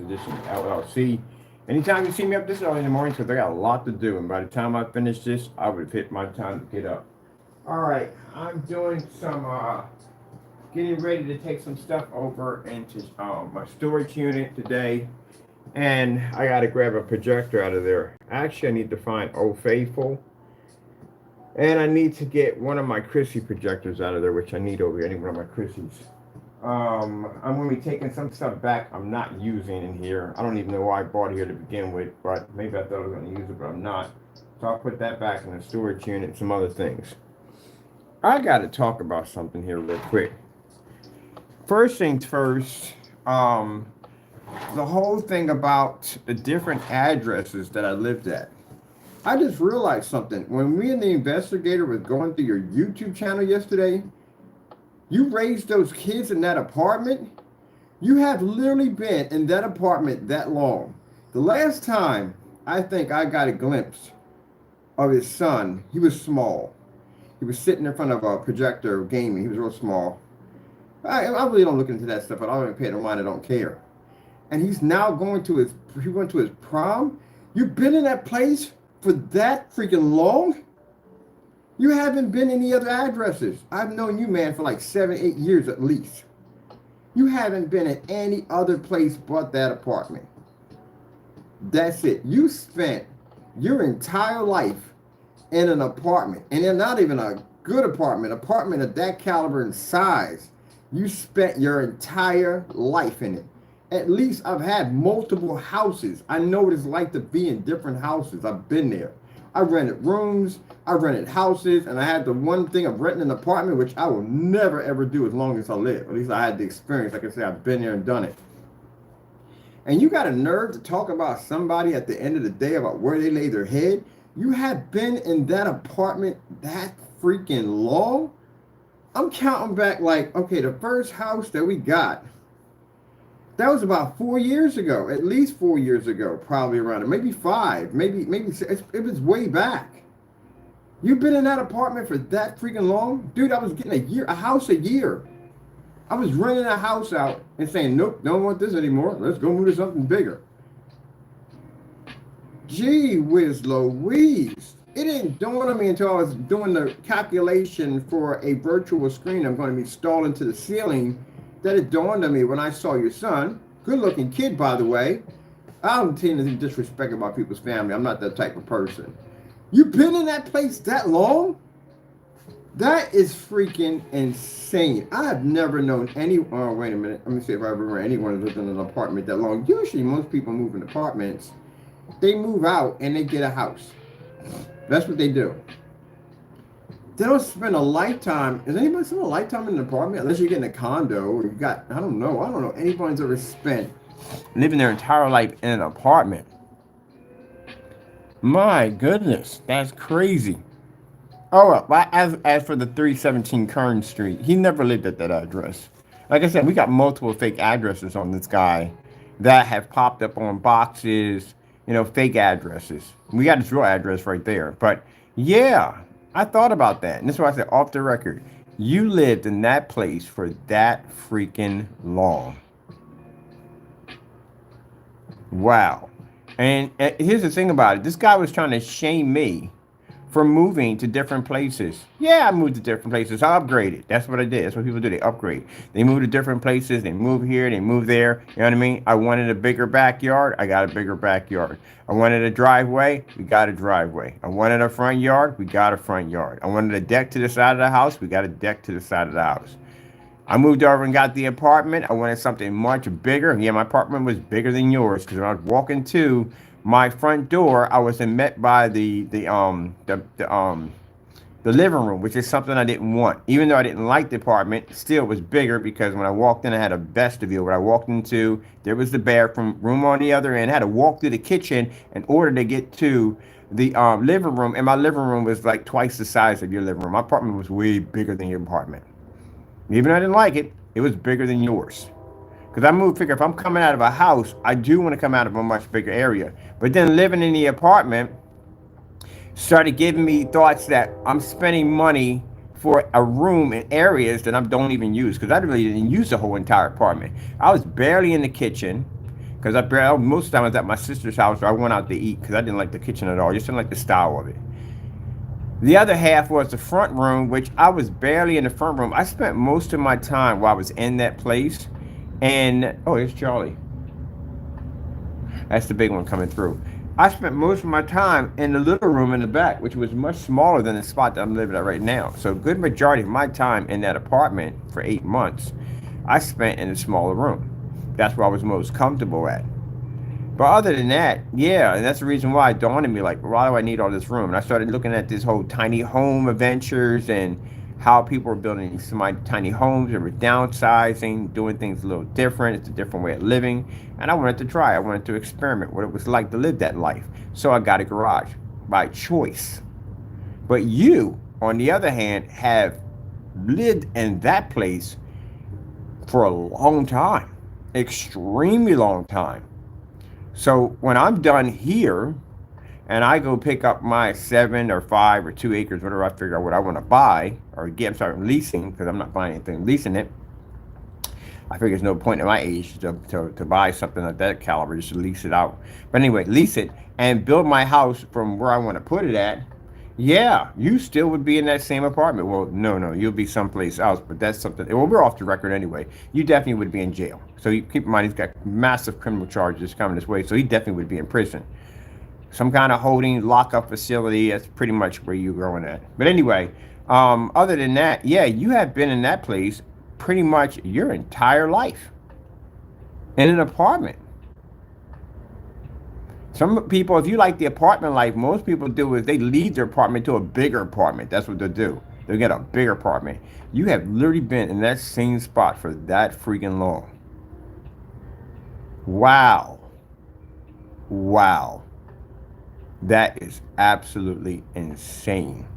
Edition LLC. Anytime you see me up this early in the morning, because I got a lot to do, and by the time I finish this, I would have hit my time to get up. All right, I'm doing some getting ready to take some stuff over into my storage unit today, and I got to grab a projector out of there. Actually, I need to find Old Faithful, and I need to get one of my Chrissy projectors out of there, which I need over here. I need one of my Chrissy's. I'm going to be taking some stuff back I'm not using in here. I don't even know why I bought it here to begin with, but maybe I thought I was going to use it, but I'm not. So I'll put that back in the storage unit and some other things. I got to talk about something here real quick. First things first, the whole thing about the different addresses that I lived at. I just realized something. When me and the investigator was going through your YouTube channel yesterday, you raised those kids in that apartment. You have literally been in that apartment that long. The last time I think I got a glimpse of his son, he was small. He was sitting in front of a projector gaming. He was real small. I really don't look into that stuff, but I don't even pay no mind. I don't care. And he's now he went to his prom. You've been in that place for that freaking long? You haven't been any other addresses. I've known you, man, for like 7-8 years at least. You haven't been in any other place but that apartment. That's it. You spent your entire life in an apartment, and they're not even a good apartment of that caliber and size. You spent your entire life in it. At least I've had multiple houses. I know what it's like to be in different houses. I've been there. I rented rooms, I rented houses, and I had the one thing of renting an apartment, which I will never ever do as long as I live. At least I had the experience. Like I said, I've been there and done it. And you got a nerve to talk about somebody at the end of the day about where they lay their head? You have been in that apartment that freaking long? I'm counting back like, okay, the first house that we got, that was about 4 years ago, at least 4 years ago, probably around it, maybe 5, maybe 6. It was way back. You've been in that apartment for that freaking long? Dude, I was getting a house a year. I was renting a house out and saying, nope, don't want this anymore. Let's go move to something bigger. Gee whiz Louise. It didn't dawn on me until I was doing the calculation for a virtual screen I'm going to be installed into the ceiling that it dawned on me when I saw your son. Good looking kid, by the way. I don't tend to disrespect about people's family. I'm not that type of person. You've been in that place that long? That is freaking insane. I've never known any, oh, wait a minute. Let me see if I remember anyone who's lived in an apartment that long. Usually most people move in apartments. They move out and they get a house. That's what they do. They don't spend a lifetime. Is anybody spend a lifetime in an apartment? Unless you're getting a condo or you got, I don't know. Anybody's ever spent living their entire life in an apartment. My goodness, that's crazy. Oh, well, as for the 317 Kern Street, he never lived at that address. Like I said, we got multiple fake addresses on this guy that have popped up on boxes, fake addresses. We got his real address right there. But yeah, I thought about that. And that's why I said off the record, you lived in that place for that freaking long. Wow. And here's the thing about it. This guy was trying to shame me for moving to different places. Yeah, I moved to different places. I upgraded. That's what I did. That's what people do. They upgrade. They move to different places. They move here. They move there. You know what I mean? I wanted a bigger backyard. I got a bigger backyard. I wanted a driveway. We got a driveway. I wanted a front yard. We got a front yard. I wanted a deck to the side of the house. We got a deck to the side of the house. I moved over and got the apartment. I wanted something much bigger. Yeah, my apartment was bigger than yours because when I was walking to my front door, I was met by the living room, which is something I didn't want. Even though I didn't like the apartment, still it was bigger because when I walked in, I had a vestibule. When I walked into, there was the bathroom room on the other end. I had to walk through the kitchen in order to get to the living room, and my living room was like twice the size of your living room. My apartment was way bigger than your apartment. Even though I didn't like it, it was bigger than yours. Because I figure if I'm coming out of a house, I do want to come out of a much bigger area. But then living in the apartment started giving me thoughts that I'm spending money for a room in areas that I don't even use. Because I really didn't use the whole entire apartment. I was barely in the kitchen. because most of the time I was at my sister's house, or I went out to eat because I didn't like the kitchen at all. I just didn't like the style of it. The other half was the front room, which I was barely in the front room. I spent most of my time while I was in that place. And, oh, it's Charlie. That's the big one coming through. I spent most of my time in the little room in the back, which was much smaller than the spot that I'm living at right now. So a good majority of my time in that apartment for 8 months, I spent in a smaller room. That's where I was most comfortable at. But other than that, yeah, and that's the reason why it dawned on me, like, why do I need all this room? And I started looking at this whole tiny home adventures and how people are building some tiny homes and we're downsizing, doing things a little different. It's a different way of living. And I wanted to try. I wanted to experiment what it was like to live that life. So I got a garage by choice. But you, on the other hand, have lived in that place for a long time, extremely long time. So when I'm done here and I go pick up my 7 or 5 or 2 acres, whatever I figure out what I want to buy or get, I'm sorry, leasing, because I'm not buying anything, leasing it. I figure there's no point at my age to buy something like that caliber, just to lease it out. But anyway, lease it and build my house from where I want to put it at. Yeah, you still would be in that same apartment. Well, no, you'll be someplace else, but that's something. Well, we're off the record anyway. You definitely would be in jail. So you keep in mind, he's got massive criminal charges coming this way, so he definitely would be in prison. Some kind of holding lockup facility. That's pretty much where you're going at. But anyway, other than that, yeah, you have been in that place pretty much your entire life in an apartment. Some people, if you like the apartment life, most people do is they leave their apartment to a bigger apartment. That's what they'll do. They'll get a bigger apartment. You have literally been in that same spot for that freaking long. Wow. Wow. That is absolutely insane.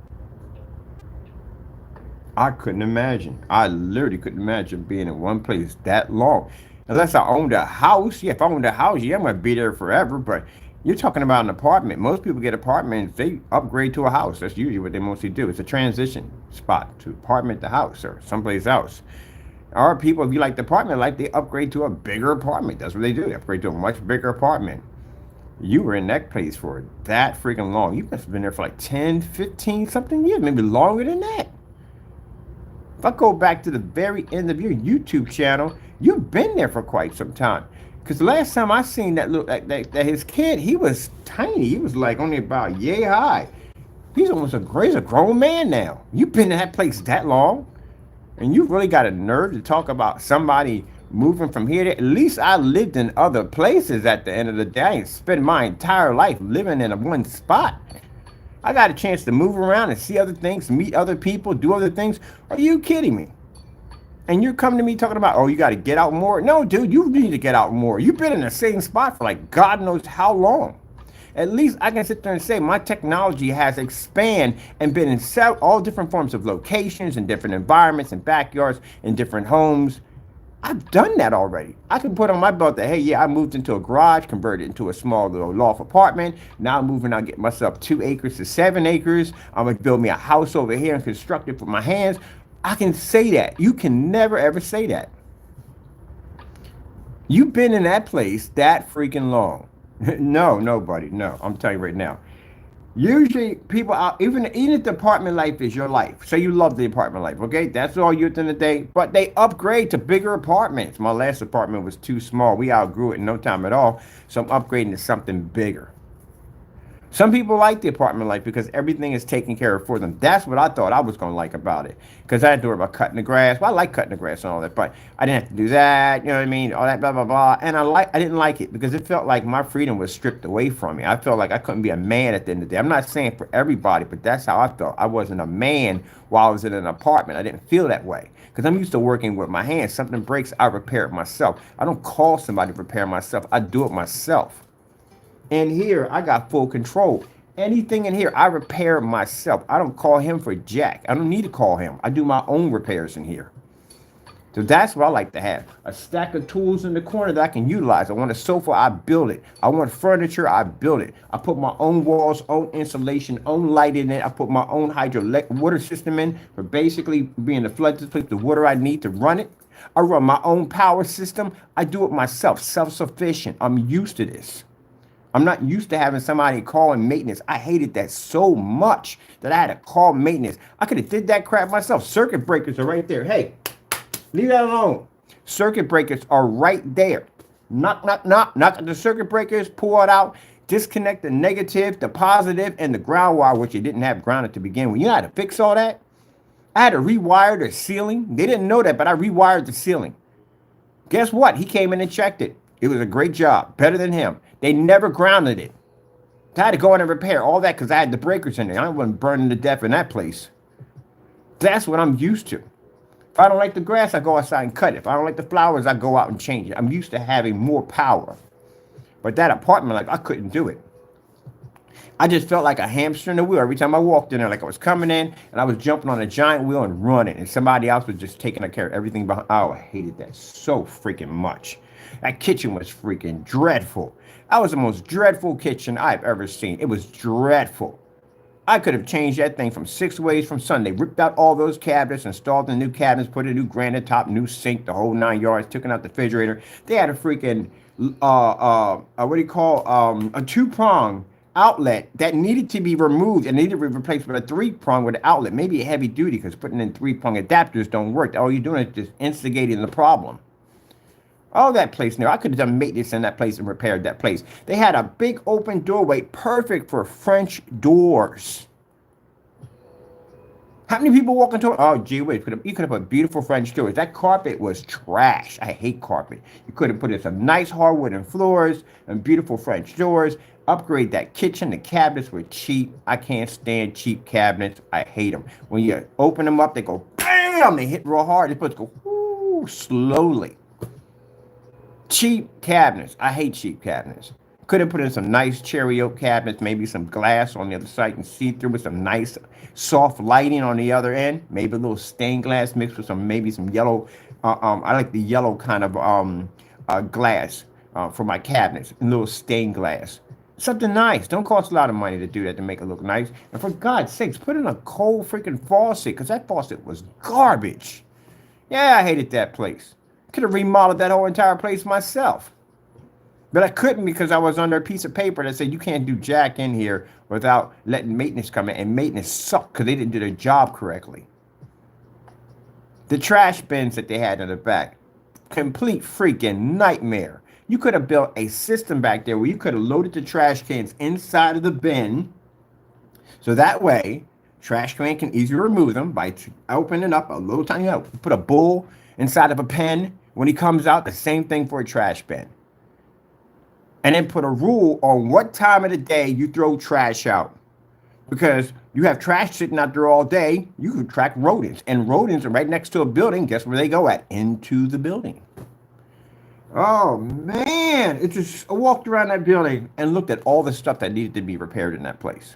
I couldn't imagine. I literally couldn't imagine being in one place that long. Unless I owned a house. Yeah, if I owned a house, yeah, I'm going to be there forever. But you're talking about an apartment. Most people get apartments, they upgrade to a house. That's usually what they mostly do. It's a transition spot to apartment to house or someplace else. Or people, if you like the apartment life, they upgrade to a bigger apartment. That's what they do. They upgrade to a much bigger apartment. You were in that place for that freaking long. You must have been there for like 10, 15 something years, maybe longer than that. If I go back to the very end of your YouTube channel, you've been there for quite some time. Because the last time I seen that his kid, he was tiny. He was like only about yay high. He's almost a grown man now. You've been in that place that long, and you really got a nerve to talk about somebody moving from here to, at least I lived in other places at the end of the day. I spent my entire life living in one spot. I got a chance to move around and see other things, meet other people, do other things. Are you kidding me? And you're coming to me talking about, oh, you got to get out more. No, dude, you need to get out more. You've been in the same spot for like God knows how long. At least I can sit there and say my technology has expanded and been in all different forms of locations and different environments and backyards and different homes. I've done that already. I can put on my belt that, hey, yeah, I moved into a garage, converted into a small little loft apartment. Now I'm moving out, get myself 2 acres to 7 acres. I'm going to build me a house over here and construct it with my hands. I can say that. You can never, ever say that. You've been in that place that freaking long. No, buddy. No, I'm telling you right now. Usually people out, even if the apartment life is your life, say you love the apartment life, okay? That's all you're doing today, but they upgrade to bigger apartments. My last apartment was too small. We outgrew it in no time at all, so I'm upgrading to something bigger. Some people like the apartment life because everything is taken care of for them. That's what I thought I was going to like about it. Because I had to worry about cutting the grass. Well, I like cutting the grass and all that, but I didn't have to do that. You know what I mean? All that blah, blah, blah. And I didn't like it because it felt like my freedom was stripped away from me. I felt like I couldn't be a man at the end of the day. I'm not saying for everybody, but that's how I felt. I wasn't a man while I was in an apartment. I didn't feel that way because I'm used to working with my hands. Something breaks, I repair it myself. I don't call somebody to repair myself. I do it myself. And here, I got full control. Anything in here, I repair myself. I don't call him for jack. I don't need to call him. I do my own repairs in here. So that's what I like to have. A stack of tools in the corner that I can utilize. I want a sofa, I build it. I want furniture, I build it. I put my own walls, own insulation, own light in it. I put my own hydroelectric water system in for basically being the flood display, the water I need to run it. I run my own power system. I do it myself, self-sufficient. I'm used to this. I'm not used to having somebody calling maintenance. I hated that so much that I had to call maintenance. I could have did that crap myself. Circuit breakers are right there. Hey, leave that alone. Circuit breakers are right there. Knock, knock, knock. Knock at the circuit breakers, pull it out, disconnect the negative, the positive, and the ground wire, which you didn't have grounded to begin with. You know how to fix all that? I had to rewire the ceiling. They didn't know that, but I rewired the ceiling. Guess what? He came in and checked it. It was a great job. Better than him. They never grounded it. I had to go in and repair all that because I had the breakers in there. I wasn't burning to death in that place. That's what I'm used to. If I don't like the grass, I go outside and cut it. If I don't like the flowers, I go out and change it. I'm used to having more power. But that apartment, like, I couldn't do it. I just felt like a hamster in the wheel every time I walked in there, like I was coming in and I was jumping on a giant wheel and running, and somebody else was just taking care of everything behind. Oh, I hated that so freaking much. That kitchen was freaking dreadful. That was the most dreadful kitchen I've ever seen. It was dreadful. I could have changed that thing from 6 ways from Sunday. Ripped out all those cabinets, installed the new cabinets, put a new granite top, new sink, the whole 9 yards, took out the refrigerator. They had a freaking, what do you call, a 2-prong outlet that needed to be removed and needed to be replaced with a 3-prong with an outlet, maybe a heavy duty, because putting in 3-prong adapters don't work. All you're doing is just instigating the problem. Oh, that place there. I could have done maintenance in that place and repaired that place. They had a big open doorway, perfect for French doors. How many people walk into it? Oh, gee whiz, you could have put beautiful French doors. That carpet was trash. I hate carpet. You could have put in some nice hardwood and floors and beautiful French doors. Upgrade that kitchen. The cabinets were cheap. I can't stand cheap cabinets. I hate them. When you open them up, they go bam. They hit real hard. They're supposed to go whoo, slowly. Cheap cabinets. I hate cheap cabinets. Could have put in some nice cherry oak cabinets, maybe some glass on the other side and see through with some nice soft lighting on the other end. Maybe a little stained glass mixed with maybe some yellow. I like the yellow kind of glass for my cabinets. A little stained glass. Something nice. Don't cost a lot of money to do that to make it look nice. And for God's sakes, put in a cold freaking faucet, because that faucet was garbage. Yeah, I hated that place. Could have remodeled that whole entire place myself. But I couldn't because I was under a piece of paper that said you can't do jack in here without letting maintenance come in. And maintenance sucked because they didn't do their job correctly. The trash bins that they had in the back, complete freaking nightmare. You could have built a system back there where you could have loaded the trash cans inside of the bin. So that way, trash can easily remove them by opening up a little tiny, put a bull inside of a pen. When he comes out, the same thing for a trash bin. And then put a rule on what time of the day you throw trash out. Because you have trash sitting out there all day, you could track rodents. And rodents are right next to a building. Guess where they go at? Into the building. Oh, man. I walked around that building and looked at all the stuff that needed to be repaired in that place.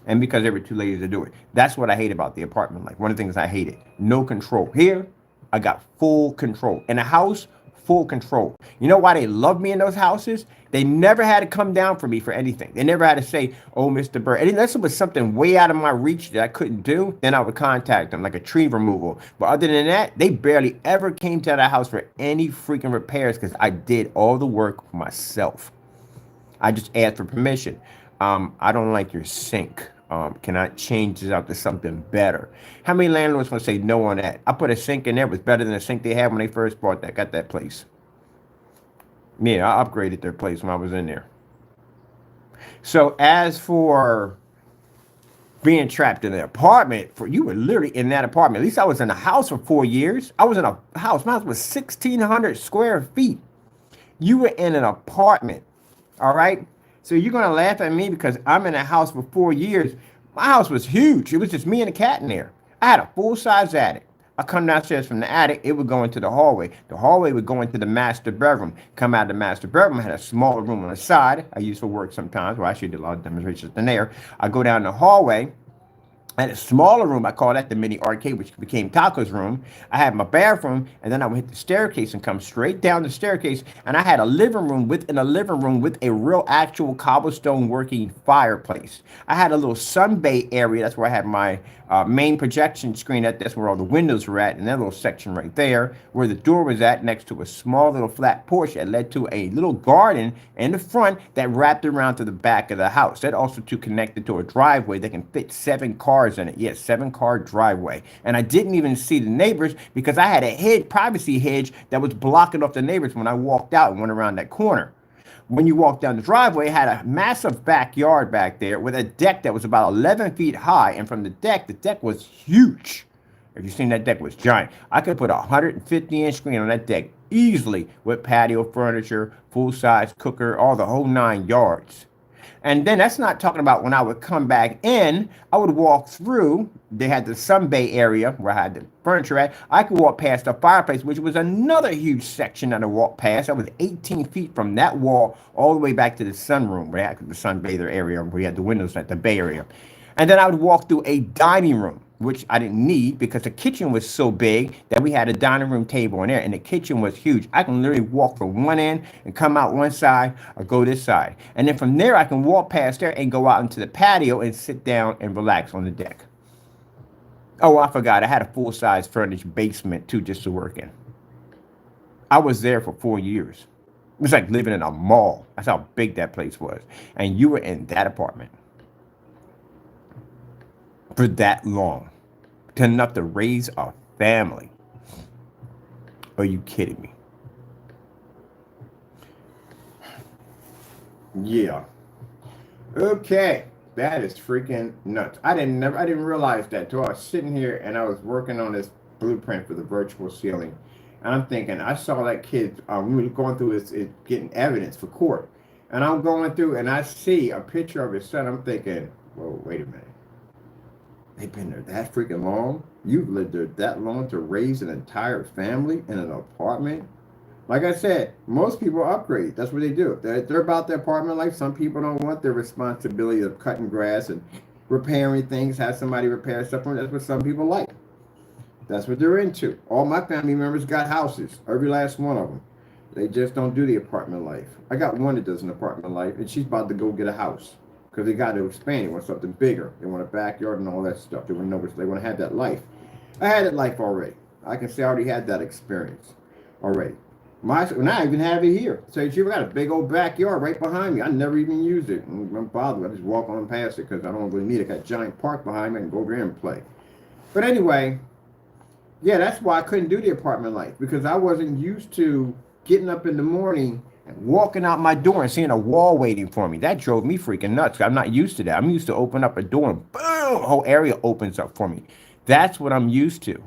And because they were too lazy to do it. That's what I hate about the apartment. Like, one of the things I hated. No control. Here, I got full control. In a house, full control. You know why they love me in those houses? They never had to come down for me for anything. They never had to say, oh, Mr. Bird. And unless it was something way out of my reach that I couldn't do, then I would contact them, like a tree removal. But other than that, they barely ever came to the house for any freaking repairs because I did all the work myself. I just asked for permission. I don't like your sink. Can I change this out to something better? How many landlords want to say no on that? I put a sink in there. It was better than the sink they had when they first got that place. Yeah, I upgraded their place when I was in there. So as for being trapped in an apartment, you were literally in that apartment. At least I was in a house for 4 years. I was in a house. My house was 1,600 square feet. You were in an apartment. All right. So you're going to laugh at me because I'm in a house for 4 years. My house was huge. It was just me and a cat in there. I had a full-size attic. I come downstairs from the attic, it would go into the hallway. The hallway would go into the master bedroom. Come out of the master bedroom, I had a smaller room on the side I used for work sometimes. Well, I actually did a lot of demonstrations in there. I go down the hallway, I had a smaller room. I call that the mini arcade, which became Taco's room. I had my bathroom, and then I would hit the staircase and come straight down the staircase. And I had a living room within a living room with a real actual cobblestone working fireplace. I had a little sun bay area. That's where I had my main projection screen. That's where all the windows were at, and that little section right there, where the door was at, next to a small little flat porch that led to a little garden in the front that wrapped around to the back of the house. That also too connected to a driveway that can fit 7 cars in it. Yes, 7-car driveway. And I didn't even see the neighbors because I had a privacy hedge that was blocking off the neighbors when I walked out and went around that corner. When you walk down the driveway, it had a massive backyard back there with a deck that was about 11 feet high. And from the deck was huge. If you've seen that deck, was giant. I could put a 150-inch screen on that deck easily with patio furniture, full-size cooker, all the whole 9 yards. And then that's not talking about when I would come back in, I would walk through. They had the sun bay area where I had the furniture at. I could walk past the fireplace, which was another huge section that I walked past. I was 18 feet from that wall all the way back to the sunroom, where I had the sunbather area, where we had the windows at the bay area. And then I would walk through a dining room, which I didn't need because the kitchen was so big that we had a dining room table in there, and the kitchen was huge. I can literally walk from one end and come out one side or go this side. And then from there, I can walk past there and go out into the patio and sit down and relax on the deck. Oh, I forgot. I had a full-size furnished basement, too, just to work in. I was there for 4 years. It was like living in a mall. That's how big that place was. And you were in that apartment for that long, to enough to raise a family. Are you kidding me? Yeah. Okay, that is freaking nuts. I didn't realize that till I was sitting here and I was working on this blueprint for the virtual ceiling. And I'm thinking, I saw that kid, we were going through this, getting evidence for court. And I'm going through and I see a picture of his son. I'm thinking, whoa, wait a minute. They've been there that freaking long? You've lived there that long to raise an entire family in an apartment? Like I said, most people upgrade. That's what they do. They're about their apartment life. Some people don't want their responsibility of cutting grass and repairing things, have somebody repair stuff. That's what some people like. That's what they're into. All my family members got houses, every last one of them. They just don't do the apartment life. I got one that does an apartment life, and she's about to go get a house. Because they got to expand. They want something bigger. They want a backyard and all that stuff. They want to know they want to have that life. I had that life already. I can say I already had that experience already. And I even have it here. So you got a big old backyard right behind me. I never even used it. I'm bothered. I just walk on past it because I don't really need it. I got a giant park behind me. I can go over here and play. But anyway, yeah, that's why I couldn't do the apartment life. Because I wasn't used to getting up in the morning and walking out my door and seeing a wall waiting for me. That drove me freaking nuts. I'm not used to that. I'm used to open up a door and boom, the whole area opens up for me. That's what I'm used to.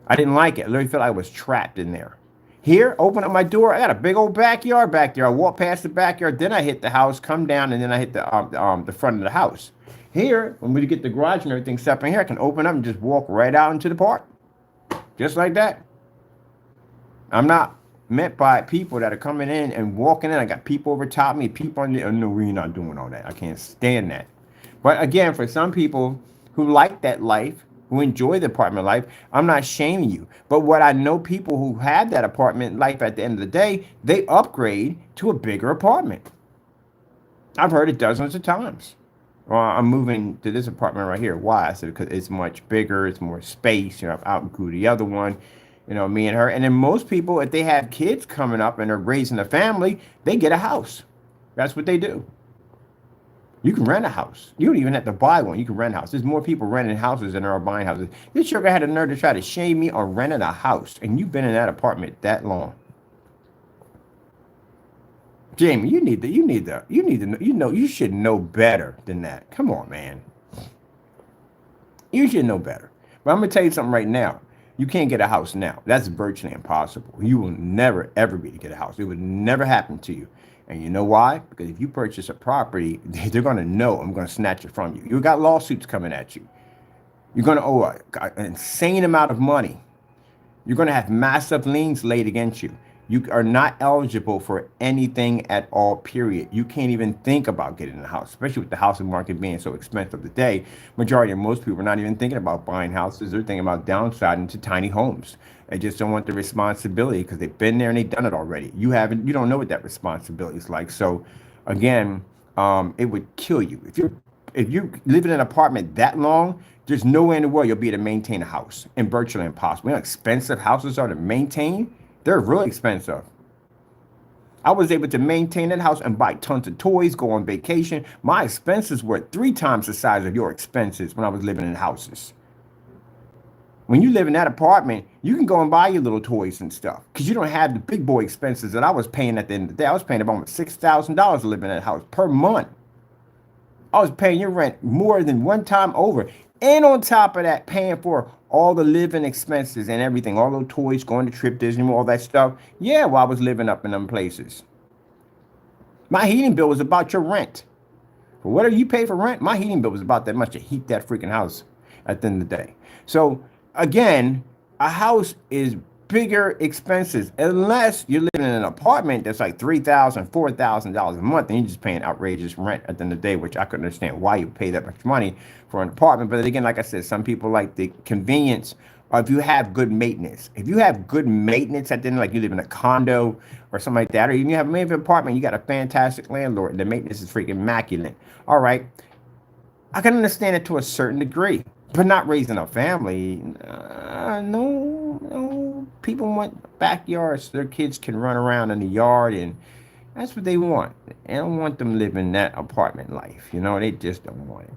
I didn't like it. I literally felt like I was trapped in there. Here, open up my door. I got a big old backyard back there. I walk past the backyard, then I hit the house, come down, and then I hit the front of the house. Here, when we get the garage and everything set up in here, I can open up and just walk right out into the park. Just like that. I'm not met by people that are coming in and walking in. I got people over top of me, people on the, oh, no, we're not doing all that. I can't stand that. But again, for some people who like that life, who enjoy the apartment life, I'm not shaming you. But what I know, people who have that apartment life at the end of the day, they upgrade to a bigger apartment. I've heard it dozens of times. Well, I'm moving to this apartment right here. Why? I said, because it's much bigger, it's more space. You know, I've outgrew the other one. You know, me and her. And then most people, if they have kids coming up and are raising a family, they get a house. That's what they do. You can rent a house. You don't even have to buy one. You can rent a house. There's more people renting houses than there are buying houses. This sugar had a nerve to try to shame me on renting a house. And you've been in that apartment that long. Jamie, you should know better than that. Come on, man. You should know better. But I'm going to tell you something right now. You can't get a house now. That's virtually impossible. You will never, ever be able to get a house. It would never happen to you. And you know why? Because if you purchase a property, they're going to know I'm going to snatch it from you. You got lawsuits coming at you. You're going to owe an insane amount of money. You're going to have massive liens laid against you. You are not eligible for anything at all, period. You can't even think about getting a house, especially with the housing market being so expensive today. Majority of most people are not even thinking about buying houses. They're thinking about downsizing to tiny homes. They just don't want the responsibility because they've been there and they've done it already. You don't know what that responsibility is like. So again, it would kill you. If you live in an apartment that long, there's nowhere in the world you'll be able to maintain a house, and virtually impossible. You know how expensive houses are to maintain? They're really expensive. I was able to maintain that house and buy tons of toys, go on vacation. My expenses were 3 times the size of your expenses when I was living in houses. When you live in that apartment, you can go and buy your little toys and stuff because you don't have the big boy expenses that I was paying at the end of the day. I was paying about $6,000 to live in that house per month. I was paying your rent more than one time over. And on top of that, paying for all the living expenses and everything, all those toys, going to Trip Disney, all that stuff. Yeah, while I was living up in them places. My heating bill was about your rent. For whatever you pay for rent, my heating bill was about that much to heat that freaking house at the end of the day. So again, a house is bigger expenses unless you're living in an apartment that's like $3,000, $4,000 a month, and you're just paying outrageous rent at the end of the day, which I couldn't understand why you pay that much money for an apartment. But again, like I said, some people like the convenience of if you have good maintenance. If you have good maintenance at the end, like you live in a condo or something like that, or even you have maybe an apartment, you got a fantastic landlord, and the maintenance is freaking immaculate. All right, I can understand it to a certain degree, but not raising a family. No. People want backyards so their kids can run around in the yard, and that's what they want. They don't want them living that apartment life. They just don't want it.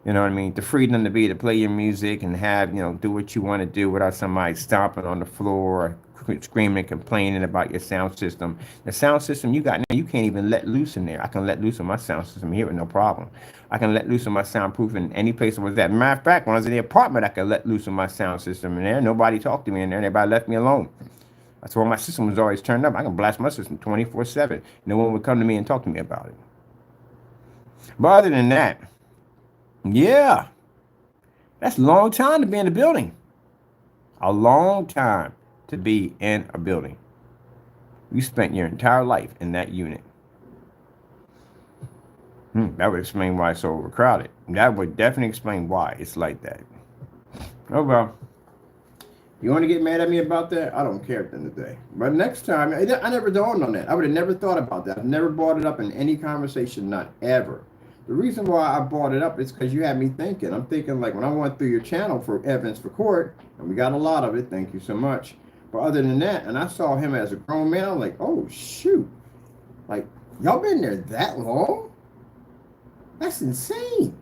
You know what I mean? The freedom to be able to play your music and have, do what you want to do without somebody stomping on the floor or screaming and complaining about your sound system. The sound system you got now, you can't even let loose in there. I can let loose on my sound system here with no problem. I can let loose on my soundproof in any place I was at. Matter of fact, when I was in the apartment, I could let loose on my sound system in there. Nobody talked to me in there. Everybody left me alone. That's why my system was always turned up. I can blast my system 24/7. No one would come to me and talk to me about it. But other than that, yeah, that's a long time to be in a building. A long time to be in a building. You spent your entire life in that unit. That would explain why it's so overcrowded. That would definitely explain why it's like that. Oh, well. You want to get mad at me about that? I don't care at the end of the day. But next time, I never dawned on that. I would have never thought about that. I've never brought it up in any conversation, not ever. The reason why I brought it up is because you had me thinking. I'm thinking, like, when I went through your channel for evidence for court, and we got a lot of it, thank you so much. But other than that, and I saw him as a grown man, I'm like, oh, shoot. Like, y'all been there that long? That's insane.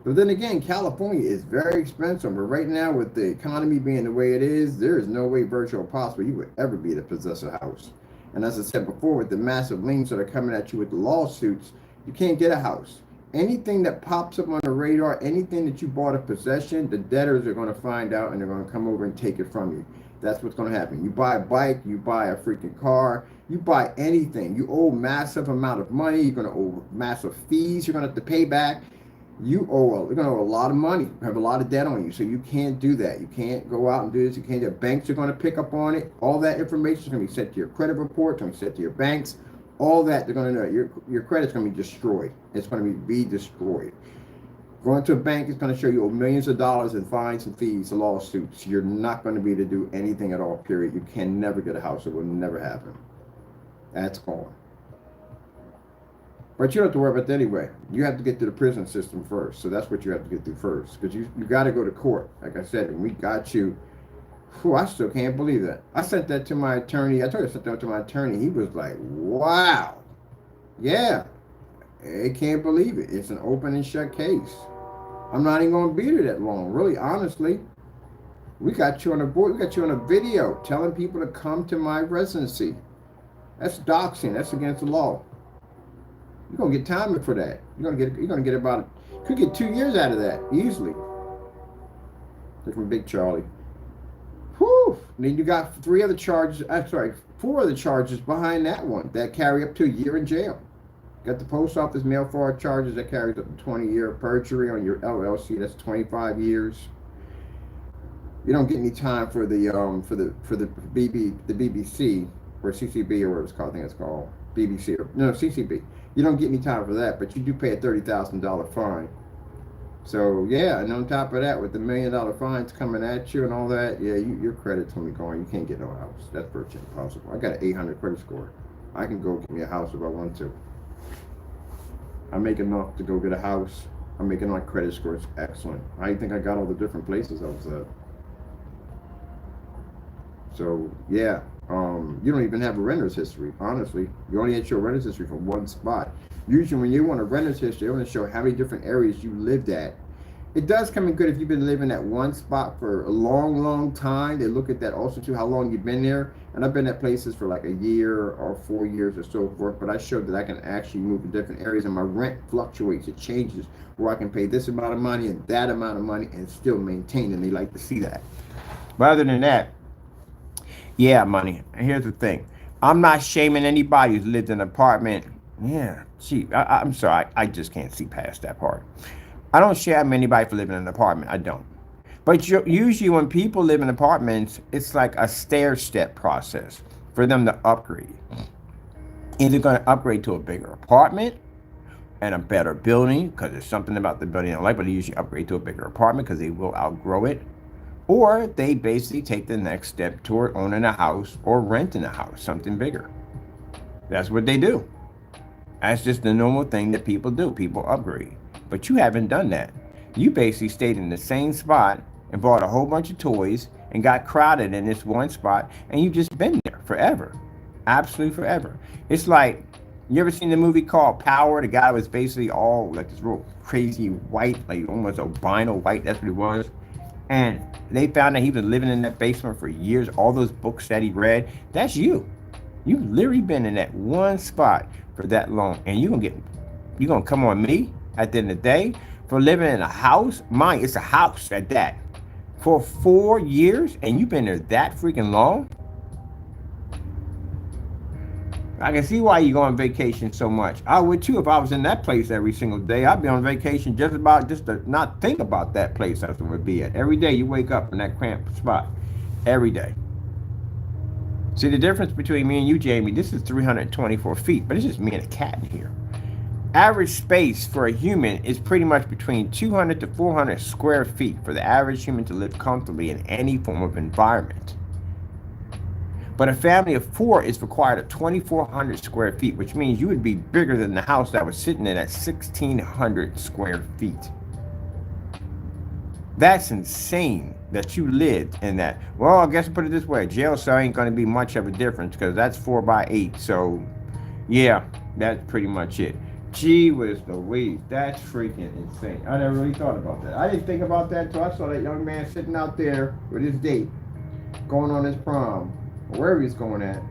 But then again, California is very expensive. But right now, with the economy being the way it is, there is no way virtually possible you would ever be able to possess a house. And as I said before, with the massive liens that are coming at you with the lawsuits, you can't get a house. Anything that pops up on the radar, anything that you bought a possession, the debtors are going to find out and they're going to come over and take it from you. That's what's going to happen. You buy a bike, you buy a freaking car, you buy anything. You owe massive amount of money. You're going to owe massive fees. You're going to have to pay back. You're going to owe a lot of money. You have a lot of debt on you. So you can't do that. You can't go out and do this. You can't. The banks are going to pick up on it. All that information is going to be sent to your credit report. It's going to be sent to your banks. All that, they're going to know. Your credit's going to be destroyed. It's going to be destroyed. Going to a bank is going to show you millions of dollars in fines and fees and lawsuits. You're not going to be able to do anything at all, period. You can never get a house. It will never happen. That's gone. But you don't have to worry about that anyway. You have to get to the prison system first. So that's what you have to get through first. Because you got to go to court. Like I said, and we got you. Whew, I still can't believe that. I sent that to my attorney. I told you I sent that to my attorney. He was like, wow. Yeah. I can't believe it. It's an open and shut case. I'm not even going to be there that long. Really, honestly. We got you on the board. We got you on a video telling people to come to my residency. That's doxing. That's against the law. You're gonna get time for that. You're gonna get about, could get 2 years out of that easily. From Big Charlie. Whew. And then you got 4 other charges behind that one that carry up to a year in jail. Got the post office mail fraud charges that carries up to 20 years. Perjury on your LLC, that's 25 years. You don't get any time for the BBC or CCB or whatever it's called. I think it's called BBC or no CCB. You don't get any time for that, but you do pay a $30,000 fine. So yeah, and on top of that, with the $1 million fines coming at you and all that, yeah, your credit's only going. You can't get no house. That's virtually impossible. I got an 800 credit score. I can go get me a house if I want to. I make enough to go get a house. I'm making my credit score is excellent. I think I got all the different places I was at. So yeah, you don't even have a renter's history. Honestly, you only show renter's history from one spot. Usually, when you want a renter's history, they want to show how many different areas you lived at. It does come in good if you've been living at one spot for a long, long time. They look at that also too, how long you've been there. And I've been at places for like a year or 4 years or so forth. But I showed that I can actually move to different areas, and my rent fluctuates. It changes where I can pay this amount of money and that amount of money and still maintain. And they like to see that. But other than that, yeah, money. And here's the thing. I'm not shaming anybody who's lived in an apartment. Yeah, gee, I'm sorry. I just can't see past that part. I don't shame anybody for living in an apartment. I don't. But usually when people live in apartments, it's like a stair-step process for them to upgrade. Either going to upgrade to a bigger apartment and a better building, because there's something about the building I like, but they usually upgrade to a bigger apartment because they will outgrow it. Or they basically take the next step toward owning a house or renting a house, something bigger. That's what they do. That's just the normal thing that people do. People upgrade. But you haven't done that. You basically stayed in the same spot and bought a whole bunch of toys and got crowded in this one spot, and you've just been there forever. Absolutely forever. It's like, you ever seen the movie called Power? The guy was basically all like this real crazy white, like almost albino white. That's what he was. And they found that he was living in that basement for years. All those books that he read, that's you. You've literally been in that one spot for that long. And you're gonna come on me at the end of the day for living in a house. Mine, it's a house at that. For 4 years, and you've been there that freaking long. I can see why you go on vacation so much. I would too if I was in that place every single day. I'd be on vacation just to not think about that place I would be at. Every day you wake up in that cramped spot. Every day. See the difference between me and you, Jamie, this is 324 feet, but it's just me and a cat in here. Average space for a human is pretty much between 200 to 400 square feet for the average human to live comfortably in any form of environment. But a family of 4 is required of 2,400 square feet, which means you would be bigger than the house that was sitting in at 1,600 square feet. That's insane that you lived in that. Well, I guess I'll put it this way. Jail cell ain't going to be much of a difference because that's 4 by 8. So, yeah, that's pretty much it. Gee whiz Louise, that's freaking insane. I never really thought about that. I didn't think about that until I saw that young man sitting out there with his date, going on his prom, or wherever he's going at.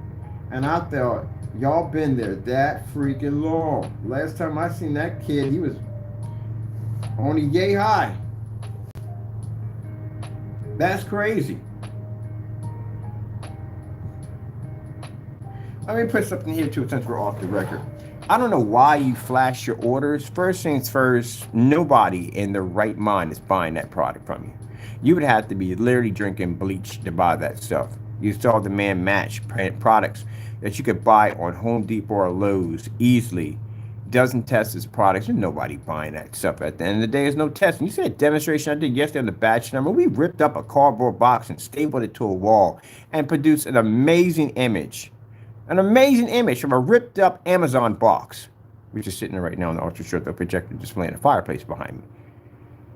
And I thought, y'all been there that freaking long. Last time I seen that kid, he was only yay high. That's crazy. Let me put something here too, since we're off the record. I don't know why you flash your orders. First things first, nobody in their right mind is buying that product from you. You would have to be literally drinking bleach to buy that stuff. You saw the man match products that you could buy on Home Depot or Lowe's easily. Doesn't test his products. There's nobody buying that stuff. At the end of the day, there's no testing. You see that demonstration I did yesterday on the batch number? We ripped up a cardboard box and stapled it to a wall and produced an amazing image. An amazing image from a ripped up Amazon box, which is sitting there right now on the ultra short projector display in the fireplace behind me.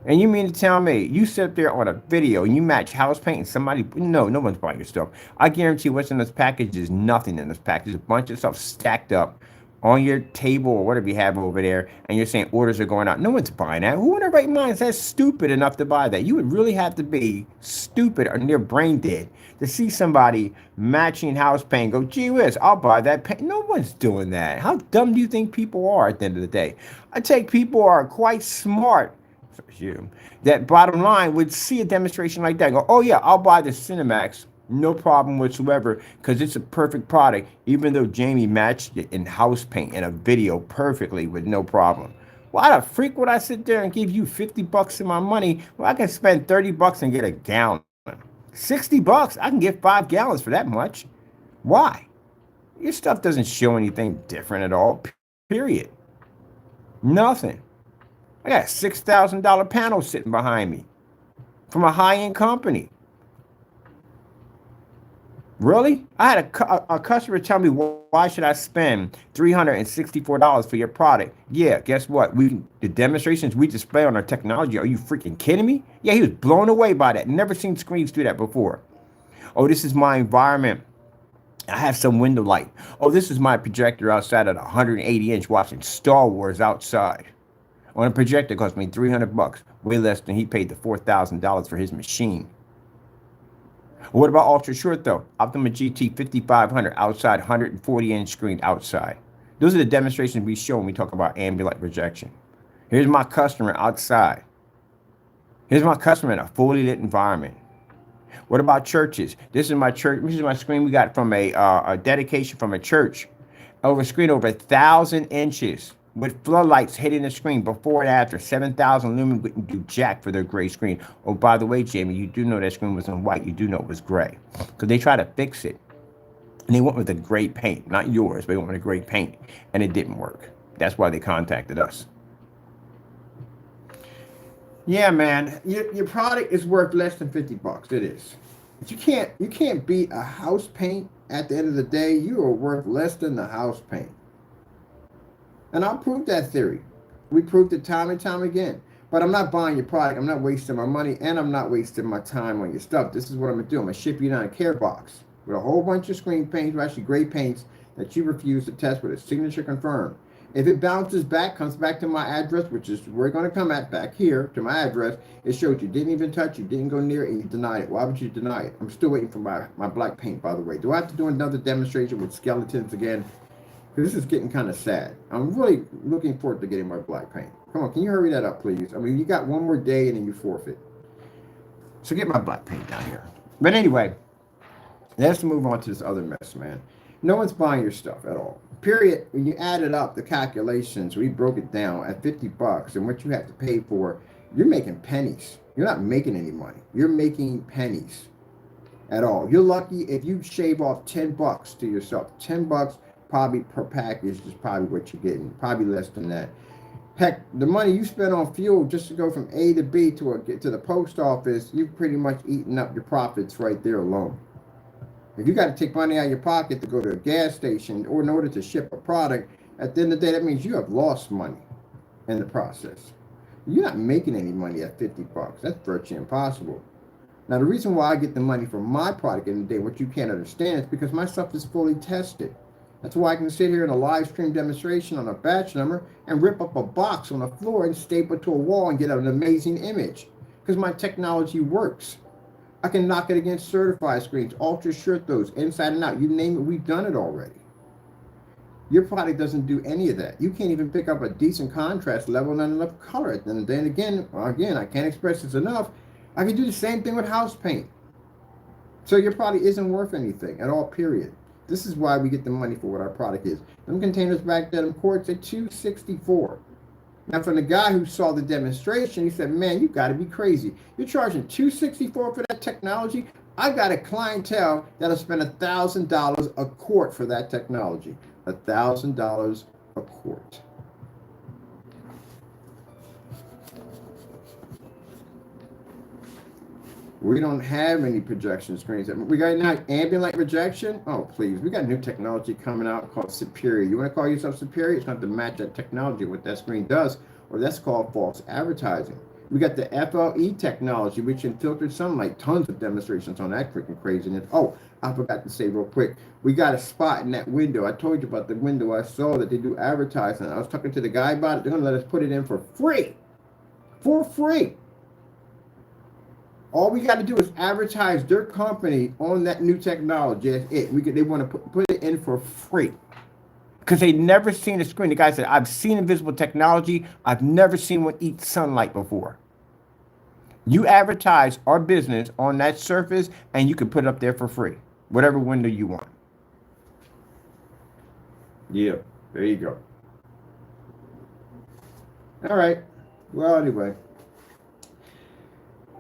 And you mean to tell me you sit there on a video and you match house paint and somebody, no one's buying your stuff. I guarantee what's in this package is nothing in this package. A bunch of stuff stacked up on your table or whatever you have over there, and you're saying orders are going out. No one's buying that. Who in their right mind is that stupid enough to buy that? You would really have to be stupid or near brain dead to see somebody matching house paint go, gee whiz, I'll buy that paint. No one's doing that. How dumb do you think people are at the end of the day? I take people are quite smart, you, that bottom line would see a demonstration like that and go, oh yeah, I'll buy the CINEMAX. No problem whatsoever, because it's a perfect product, even though Jamie matched it in house paint in a video perfectly with no problem. Why the freak would I sit there and give you $50 of my money? Well, I can spend $30 and get a gown $60. I can get 5 gallons for that much. Why? Your stuff doesn't show anything different at all. Period. Nothing. I got a $6,000 panel sitting behind me from a high-end company. Really? I had a customer tell me, why should I spend $364 for your product? Yeah, guess what? The demonstrations we display on our technology, are you freaking kidding me? Yeah, he was blown away by that. Never seen screens do that before. Oh, this is my environment. I have some window light. Oh, this is my projector outside at 180-inch watching Star Wars outside. On a projector cost me $300, way less than he paid the $4,000 for his machine. What about ultra short though? Optima GT 5500 outside, 140-inch screen outside. Those are the demonstrations we show when we talk about ambient light projection. Here's my customer outside. Here's my customer in a fully lit environment. What about churches? This is my church. This is my screen we got from a dedication from a church. Over a screen over 1,000 inches with floodlights hitting the screen before and after. 7,000 lumen wouldn't do jack for their gray screen. Oh, by the way, Jamie, you do know that screen was in white. You do know it was gray. Because they tried to fix it. And they went with a gray paint. Not yours, but they went with a gray paint. And it didn't work. That's why they contacted us. Yeah, man. Your product is worth less than $50. It is. But you can't beat a house paint. At the end of the day, you are worth less than the house paint. And I'll prove that theory. We proved it time and time again. But I'm not buying your product. I'm not wasting my money. And I'm not wasting my time on your stuff. This is what I'm going to do. I'm going to ship you down a care box with a whole bunch of screen paints, or actually gray paints, that you refuse to test with a signature confirmed. If it bounces back, comes back to my address, which is where we're going to come at, back here to my address, it shows you didn't even touch, you didn't go near it, and you denied it. Why would you deny it? I'm still waiting for my black paint, by the way. Do I have to do another demonstration with skeletons again? Because this is getting kind of sad. I'm really looking forward to getting my black paint. Come on, can you hurry that up, please? I mean, you got one more day and then you forfeit. So get my black paint down here. But anyway, let's move on to this other mess, man. No one's buying your stuff at all. Period. When you added up the calculations, we broke it down at $50, and what you have to pay for, you're making pennies. You're not making any money. You're making pennies at all. You're lucky if you shave off $10 to yourself. $10 probably per package is probably what you're getting. Probably less than that. Heck, the money you spend on fuel just to go from A to B to the post office, you've pretty much eaten up your profits right there alone. If you got to take money out of your pocket to go to a gas station or in order to ship a product, at the end of the day, that means you have lost money in the process. You're not making any money at $50. That's virtually impossible. Now, the reason why I get the money for my product in the day, what you can't understand, is because my stuff is fully tested. That's why I can sit here in a live stream demonstration on a batch number and rip up a box on the floor and staple it to a wall and get an amazing image. Because my technology works. I can knock it against certified screens, ultra short those, inside and out. You name it, we've done it already. Your product doesn't do any of that. You can't even pick up a decent contrast level and enough color. And then again, I can't express this enough. I can do the same thing with house paint. So your product isn't worth anything at all, period. This is why we get the money for what our product is. Them containers back there, them quarts at $264. Now, from the guy who saw the demonstration, he said, man, you got to be crazy. You're charging $264 for that technology? I got a clientele that'll spend $1,000 a quart for that technology. $1,000 a quart. We don't have any projection screens. We got now ambient light projection. Oh, please. We got new technology coming out called Superior. You want to call yourself Superior? It's not to match that technology, what that screen does, or that's called false advertising. We got the FLE technology, which in filtered sunlight, tons of demonstrations on that freaking craziness. Oh, I forgot to say real quick. We got a spot in that window. I told you about the window I saw that they do advertising. I was talking to the guy about it. They're going to let us put it in for free. For free. All we got to do is advertise their company on that new technology. That's it. They want to put it in for free. Because they've never seen a screen. The guy said, I've seen invisible technology. I've never seen one eat sunlight before. You advertise our business on that surface, and you can put it up there for free. Whatever window you want. Yeah, there you go. All right. Well, anyway.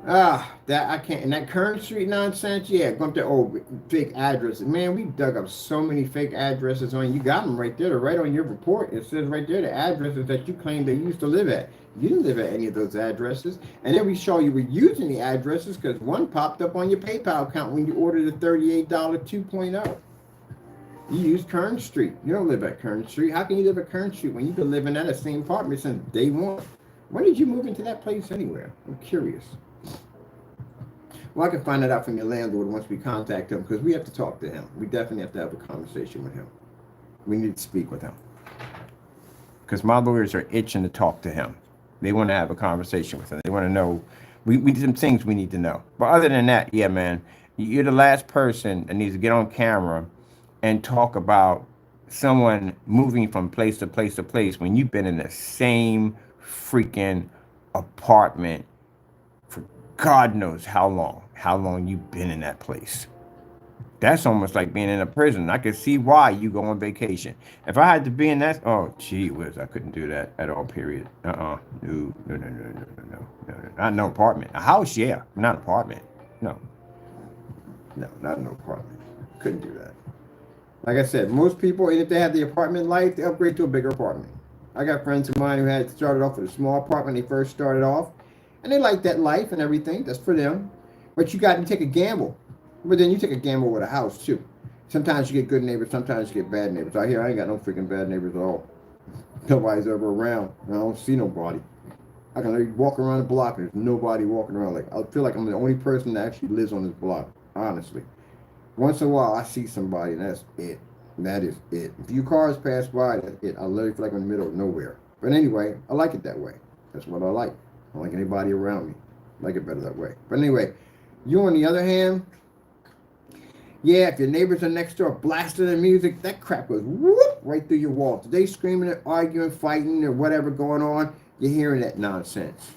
That I can't. And that Kern Street nonsense, yeah, go up there, oh, fake addresses. Man, we dug up so many fake addresses on. You got them right there. They're right on your report. It says right there the addresses that you claim that you used to live at. You didn't live at any of those addresses. And then we show you were using the addresses because one popped up on your PayPal account when you ordered a $38 2.0. You use Kern Street. You don't live at Kern Street. How can you live at Kern Street when you've been living at the same apartment since day one? When did you move into that place anywhere? I'm curious. Well, I can find that out from your landlord once we contact him because we have to talk to him. We definitely have to have a conversation with him. We need to speak with him because my lawyers are itching to talk to him. They want to have a conversation with him. They want to know. We did some things we need to know. But other than that, yeah, man, you're the last person that needs to get on camera and talk about someone moving from place to place to place when you've been in the same freaking apartment for God knows how long you've been in that place. That's almost like being in a prison. I can see why you go on vacation. If I had to be in that, oh, gee whiz, I couldn't do that at all, period. No. Not no apartment. A house, yeah, not an apartment. No, not an apartment. Couldn't do that. Like I said, most people, if they have the apartment life, they upgrade to a bigger apartment. I got friends of mine who had started off with a small apartment when they first started off, and they like that life and everything. That's for them. But you got to take a gamble. But then you take a gamble with a house, too. Sometimes you get good neighbors, sometimes you get bad neighbors. Out here, I ain't got no freaking bad neighbors at all. Nobody's ever around. I don't see nobody. I can walk around the block and there's nobody walking around. Like I feel like I'm the only person that actually lives on this block, honestly. Once in a while, I see somebody, and that's it. That is it. A few cars pass by, that's it. I literally feel like I'm in the middle of nowhere. But anyway, I like it that way. That's what I like. I don't like anybody around me. I like it better that way. But anyway, you on the other hand, yeah, if your neighbors are next door blasting the music, that crap goes whoop right through your wall. If they screaming and arguing, fighting, or whatever going on, you're hearing that nonsense.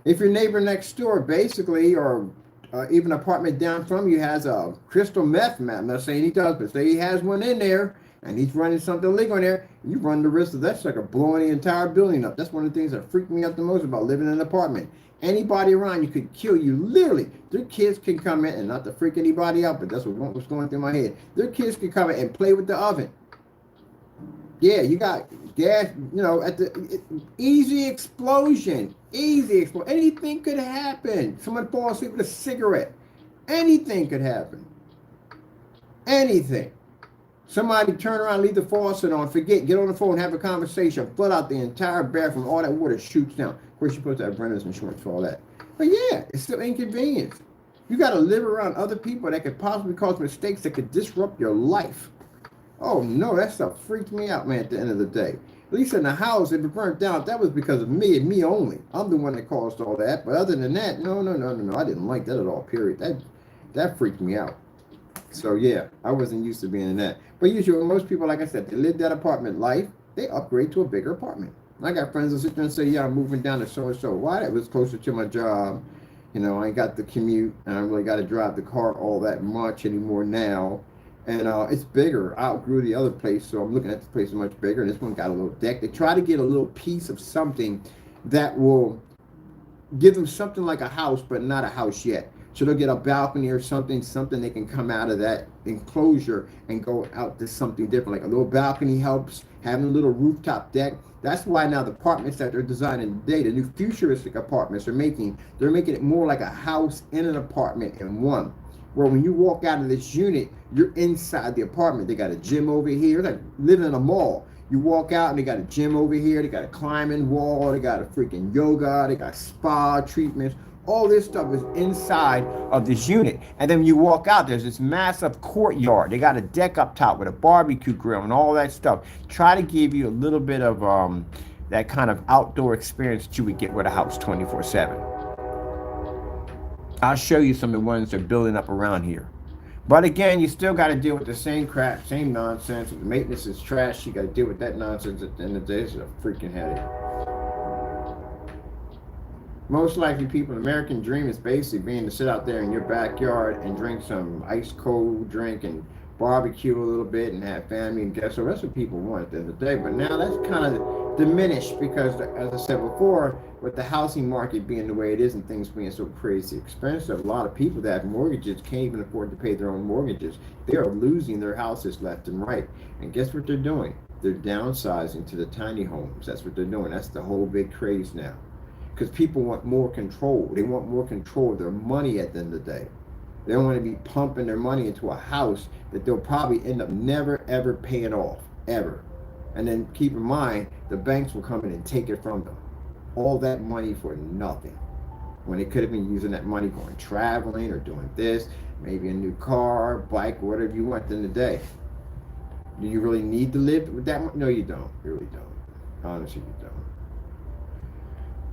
If your neighbor next door basically, or even an apartment down from you has a crystal meth map. I'm not saying he does, but say he has one in there and he's running something illegal in there, you run the risk of that sucker blowing the entire building up. That's one of the things that freaked me out the most about living in an apartment. Anybody around you could kill you, literally. Their kids can come in, and not to freak anybody out, but that's what's going through my head. Their kids can come in and play with the oven. Yeah, you got gas, at the easy explosion. Anything could happen. Someone fall asleep with a cigarette. Anything could happen. Anything. Somebody turn around, leave the faucet on, forget, get on the phone, have a conversation, flood out the entire bathroom, all that water shoots down. Of course, you're supposed to have renter's insurance for all that. But yeah, it's still inconvenience. You got to live around other people that could possibly cause mistakes that could disrupt your life. Oh no, that stuff freaked me out, man, at the end of the day. At least in the house, if it burnt down, that was because of me and me only. I'm the one that caused all that. But other than that, no. I didn't like that at all, period. That freaked me out. So yeah, I wasn't used to being in that. But usually most people, like I said, they live that apartment life, they upgrade to a bigger apartment. I got friends that sit there and say, yeah, I'm moving down to so-and-so. Why? That was closer to my job. I ain't got the commute, and I really got to drive the car all that much anymore now. And it's bigger. I outgrew the other place, so I'm looking at this place much bigger, and this one got a little deck. They try to get a little piece of something that will give them something like a house, but not a house yet. So they'll get a balcony or something they can come out of that enclosure and go out to something different. Like a little balcony helps, having a little rooftop deck. That's why now the apartments that they're designing today, the new futuristic apartments they're making it more like a house in an apartment in one. Where when you walk out of this unit, you're inside the apartment. They got a gym over here. It's like living in a mall. You walk out and they got a gym over here. They got a climbing wall. They got a freaking yoga. They got spa treatments. All this stuff is inside of this unit. And then when you walk out, there's this massive courtyard. They got a deck up top with a barbecue grill and all that stuff. Try to give you a little bit of that kind of outdoor experience that you would get with a house 24/7. I'll show you some of the ones they're building up around here. But again, you still got to deal with the same crap, same nonsense. The maintenance is trash. You got to deal with that nonsense at the end of the day. It's a freaking headache. Most likely people, the American dream is basically being to sit out there in your backyard and drink some ice cold drink and barbecue a little bit and have family and guests. So that's what people want at the end of the day. But now that's kind of diminished because, as I said before, with the housing market being the way it is and things being so crazy expensive, a lot of people that have mortgages can't even afford to pay their own mortgages. They are losing their houses left and right. And guess what they're doing? They're downsizing to the tiny homes. That's what they're doing. That's the whole big craze now. Because people want more control. They want more control of their money at the end of the day. They don't want to be pumping their money into a house that they'll probably end up never, ever paying off, ever. And then keep in mind, the banks will come in and take it from them. All that money for nothing. When they could have been using that money going traveling or doing this, maybe a new car, bike, whatever you want at the end of the day. Do you really need to live with that money? No, you don't. You really don't. Honestly, you don't.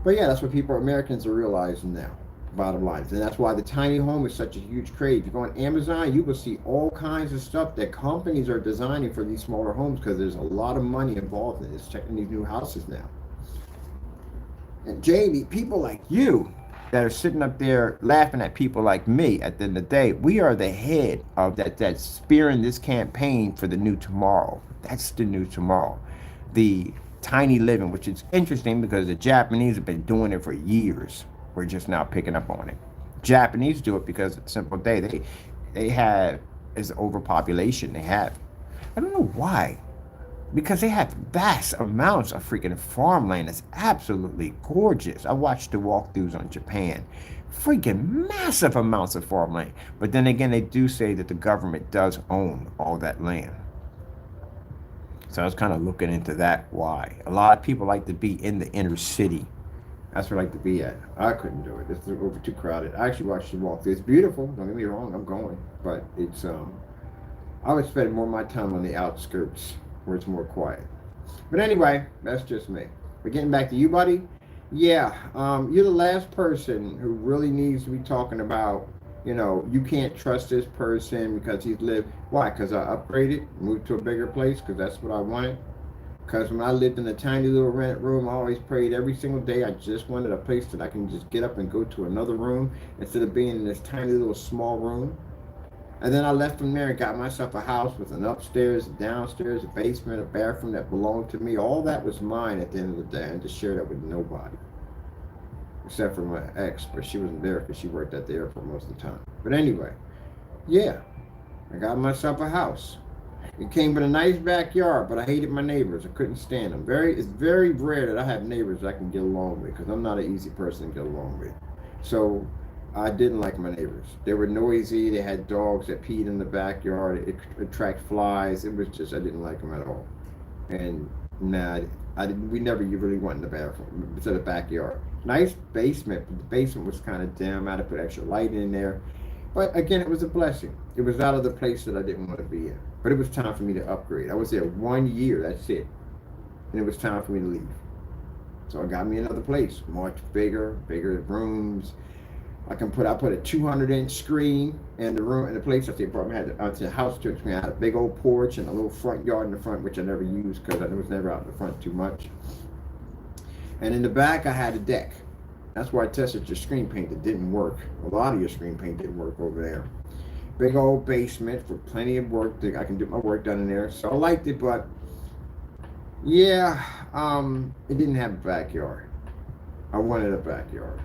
But yeah, that's what people, Americans, are realizing now. Bottom line. And that's why the tiny home is such a huge craze. You go on Amazon, you will see all kinds of stuff that companies are designing for these smaller homes because there's a lot of money involved in this, checking these new houses now. And Jamie, people like you that are sitting up there laughing at people like me, at the end of the day, we are the head of that's spearing this campaign for the new tomorrow. That's the new tomorrow. The tiny living, which is interesting because the Japanese have been doing it for years. We're just now picking up on it. Japanese do it because it's a simple day. They have is overpopulation. They have. I don't know why. Because they have vast amounts of freaking farmland. It's absolutely gorgeous. I watched the walkthroughs on Japan. Freaking massive amounts of farmland. But then again, they do say that the government does own all that land. So I was kind of looking into that why. A lot of people like to be in the inner city. That's where I like to be at. I couldn't do it. It's over too crowded. I actually watched the walkthrough. It's beautiful. Don't get me wrong. I'm going. But it's, I would spend more of my time on the outskirts where it's more quiet. But anyway, that's just me. But getting back to you, buddy. Yeah, you're the last person who really needs to be talking about, you know, you can't trust this person because he's lived. Why? Because I upgraded, moved to a bigger place because that's what I wanted. Because when I lived in a tiny little rent room, I always prayed every single day. I just wanted a place that I can just get up and go to another room instead of being in this tiny little small room. And then I left from there and got myself a house with an upstairs, a downstairs, a basement, a bathroom that belonged to me. All that was mine at the end of the day. I just shared that with nobody. Except for my ex, but she wasn't there because she worked at the airport most of the time. But anyway, yeah, I got myself a house. It came with a nice backyard, but I hated my neighbors. I couldn't stand them. It's very rare that I have neighbors that I can get along with because I'm not an easy person to get along with. So I didn't like my neighbors. They were noisy. They had dogs that peed in the backyard. It attracted flies. It was just, I didn't like them at all. And nah, we never really went in the bathroom, to the backyard. Nice basement, but the basement was kind of dim. I had to put extra light in there. But again, it was a blessing. It was out of the place that I didn't want to be in. But it was time for me to upgrade. I was there 1 year, that's it. And it was time for me to leave. So I got me another place, much bigger rooms. I put a 200-inch screen in the room, in the place at the apartment. I had the house to it. I had a big old porch and a little front yard in the front, which I never used because I was never out in the front too much. And in the back, I had a deck. That's why I tested your screen paint. It didn't work. A lot of your screen paint didn't work over there. Big old basement for plenty of work. I can get my work done in there. So I liked it, but yeah, it didn't have a backyard. I wanted a backyard.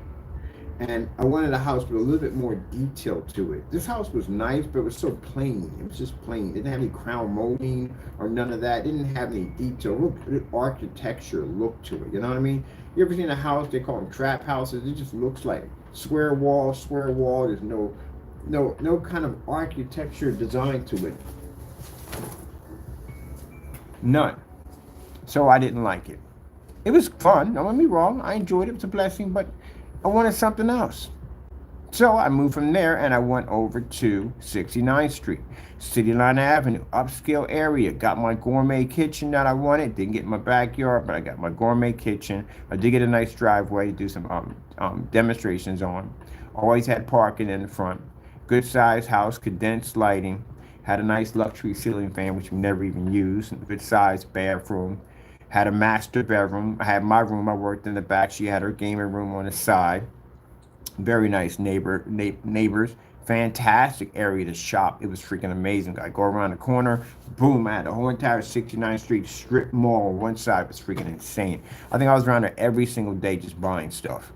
And I wanted a house with a little bit more detail to it. This house was nice, but it was so plain. It was just plain. It didn't have any crown molding or none of that. It didn't have any detail. Architecture look to it. You know what I mean? You ever seen a house, they call them trap houses? It just looks like square wall. There's no kind of architecture design to it. None. So I didn't like it. It was fun. Don't get me wrong. I enjoyed it. It was a blessing, but I wanted something else. So I moved from there and I went over to 69th Street, City Line Avenue, upscale area. Got my gourmet kitchen that I wanted. Didn't get my backyard, but I got my gourmet kitchen. I did get a nice driveway to do some demonstrations on. Always had parking in the front. Good sized house, condensed lighting. Had a nice luxury ceiling fan, which we never even used. Good sized bathroom. Had a master bedroom. I had my room. I worked in the back. She had her gaming room on the side. Very nice neighbors. Fantastic area to shop. It was freaking amazing. I go around the corner, boom, I had the whole entire 69th Street strip mall on one side. It was freaking insane. I think I was around there every single day just buying stuff.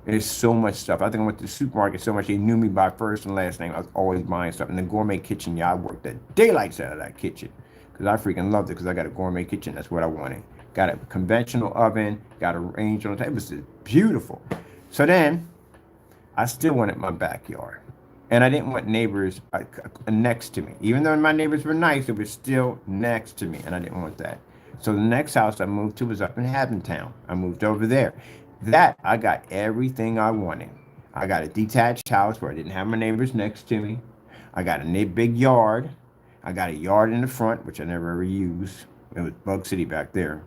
There's so much stuff. I think I went to the supermarket so much they knew me by first and last name. I was always buying stuff. And the gourmet kitchen, yeah, I worked the daylights out of that kitchen because I freaking loved it because I got a gourmet kitchen. That's what I wanted. Got a conventional oven, got a range on the table. It was beautiful. So then I still wanted my backyard. And I didn't want neighbors next to me. Even though my neighbors were nice, it was still next to me. And I didn't want that. So the next house I moved to was up in Haventown. I moved over there. That, I got everything I wanted. I got a detached house where I didn't have my neighbors next to me. I got a big yard. I got a yard in the front, which I never ever used. It was Bug City back there.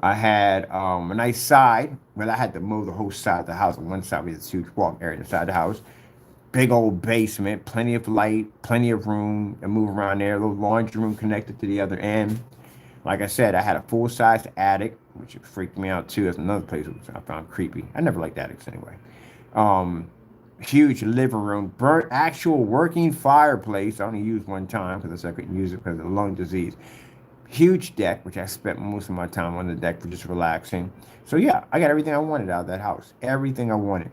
I had a nice side, but I had to mow the whole side of the house. On one side, we had this huge walk area inside the house. Big old basement, plenty of light, plenty of room to move around there. A little laundry room connected to the other end. Like I said, I had a full-sized attic, which freaked me out too. That's another place which I found creepy. I never liked attics anyway. Huge living room, burnt actual working fireplace. I only used one time because I couldn't use it because of the lung disease. Huge deck, which I spent most of my time on the deck for just relaxing. So yeah, I got everything I wanted out of that house. Everything I wanted.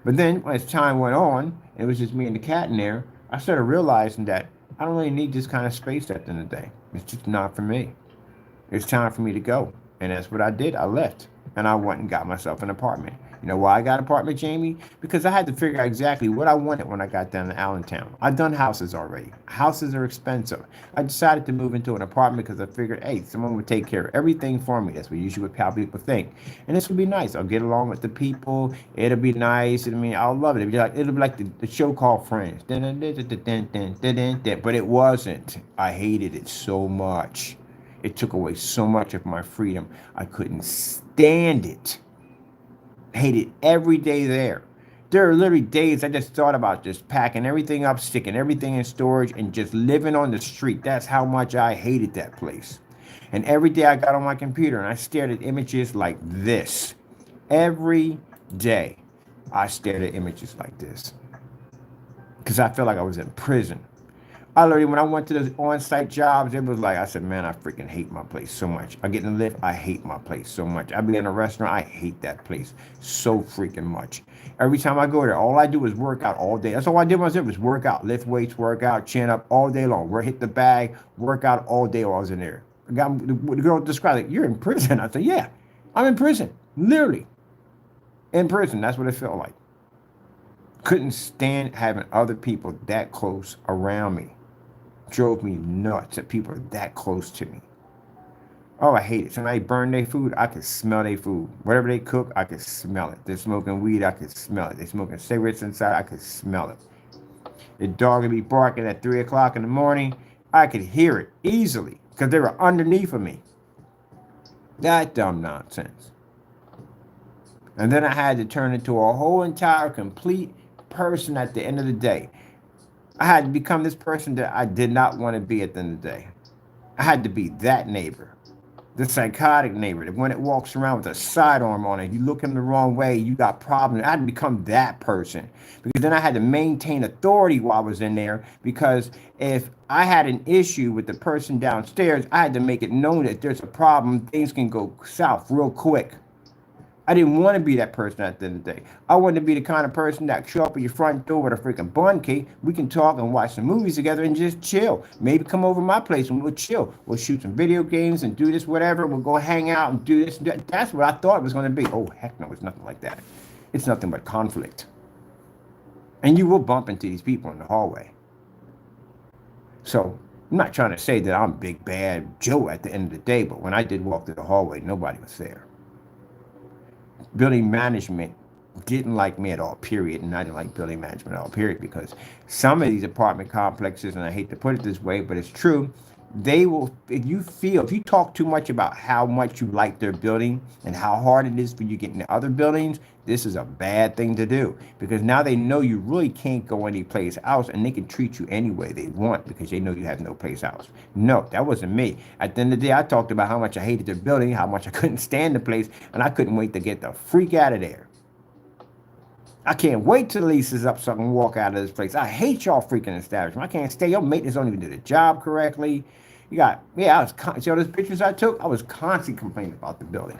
But then as time went on, it was just me and the cat in there, I started realizing that I don't really need this kind of space at the end of the day. It's just not for me. It's time for me to go. And that's what I did. I left. And I went and got myself an apartment. You know why I got an apartment, Jamie? Because I had to figure out exactly what I wanted when I got down to Allentown. I've done houses already. Houses are expensive. I decided to move into an apartment because I figured, hey, someone would take care of everything for me. That's what usually what people think. And this would be nice. I'll get along with the people. It'll be nice. I mean, I'll love it. It'll be like the show called Friends. But it wasn't. I hated it so much. It took away so much of my freedom. I couldn't stand it. Hated every day there. There are literally days I just thought about just packing everything up, sticking everything in storage, and just living on the street. That's how much I hated that place. And every day I got on my computer and I stared at images like this. Every day I stared at images like this. Because I felt like I was in prison. I literally, when I went to those on-site jobs, it was like, I said, man, I freaking hate my place so much. I get in the lift, I hate my place so much. I be in a restaurant, I hate that place so freaking much. Every time I go there, all I do is work out all day. That's all I did when I was there was work out, lift weights, work out, chin up all day long. Hit the bag, work out all day while I was in there. The girl described it, you're in prison. I said, yeah, I'm in prison, literally. In prison, that's what it felt like. Couldn't stand having other people that close around me. Drove me nuts that people are that close to me. Oh, I hate it. Somebody burn their food, I can smell their food. Whatever they cook, I can smell it. They're smoking weed, I can smell it. They're smoking cigarettes inside, I can smell it. The dog would be barking at 3 o'clock in the morning, I could hear it easily because they were underneath of me. That dumb nonsense. And then I had to turn into a whole entire complete person at the end of the day. I had to become this person that I did not want to be at the end of the day. I had to be that neighbor, the psychotic neighbor, the one that walks around with a sidearm on it. You look him the wrong way, you got problems. I had to become that person because then I had to maintain authority while I was in there because if I had an issue with the person downstairs, I had to make it known that there's a problem. Things can go south real quick. I didn't want to be that person at the end of the day. I wanted to be the kind of person that show up at your front door with a freaking bun cake. We can talk and watch some movies together and just chill. Maybe come over to my place and we'll chill. We'll shoot some video games and do this, whatever. We'll go hang out and do this. That's what I thought it was going to be. Oh, heck no, it's nothing like that. It's nothing but conflict. And you will bump into these people in the hallway. So I'm not trying to say that I'm big bad Joe at the end of the day, but when I did walk through the hallway, nobody was there. Building management didn't like me at all, period. And I didn't like building management at all, period, because some of these apartment complexes, and I hate to put it this way, but it's true, they will, if you talk too much about how much you like their building and how hard it is for you to get into other buildings, this is a bad thing to do because now they know you really can't go any place else and they can treat you any way they want because they know you have no place else. No, that wasn't me. At the end of the day, I talked about how much I hated their building, how much I couldn't stand the place, and I couldn't wait to get the freak out of there. I can't wait till the lease is up so I can walk out of this place. I hate y'all freaking establishment. I can't stay. Your maintenance don't even do the job correctly. You got, yeah, see all those pictures I took? I was constantly complaining about the building.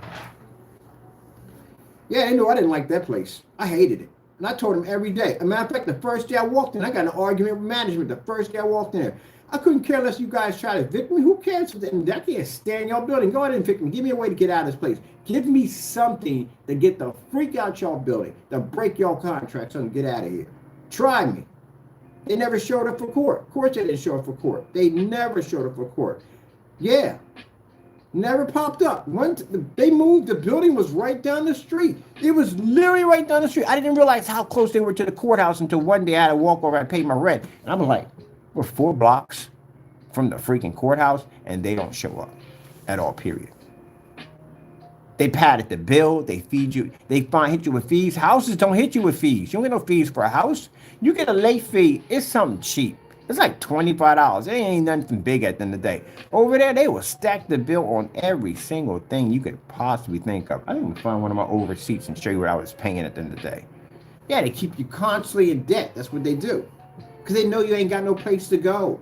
Yeah, they knew I didn't like that place. I hated it. And I told them every day. As a matter of fact, the first day I walked in, I got in an argument with management the first day I walked in there. I couldn't care less you guys try to evict me. Who cares? I can't stand y'all building. Go ahead and evict me. Give me a way to get out of this place. Give me something to get the freak out y'all building, to break y'all contracts and get out of here. Try me. They never showed up for court. Of course they didn't show up for court. They never showed up for court. Yeah. Never popped up. Once they moved, the building was right down the street. It was literally right down the street. I didn't realize how close they were to the courthouse until one day I had to walk over and pay my rent. And I was like, we're 4 blocks from the freaking courthouse, and they don't show up at all, period. They padded the bill. They feed you. They hit you with fees. Houses don't hit you with fees. You don't get no fees for a house. You get a late fee. It's something cheap. It's like $25. It ain't nothing big at the end of the day. Over there, they will stack the bill on every single thing you could possibly think of. I didn't even find one of my old receipts and show you what I was paying at the end of the day. Yeah, they keep you constantly in debt. That's what they do. Because they know you ain't got no place to go.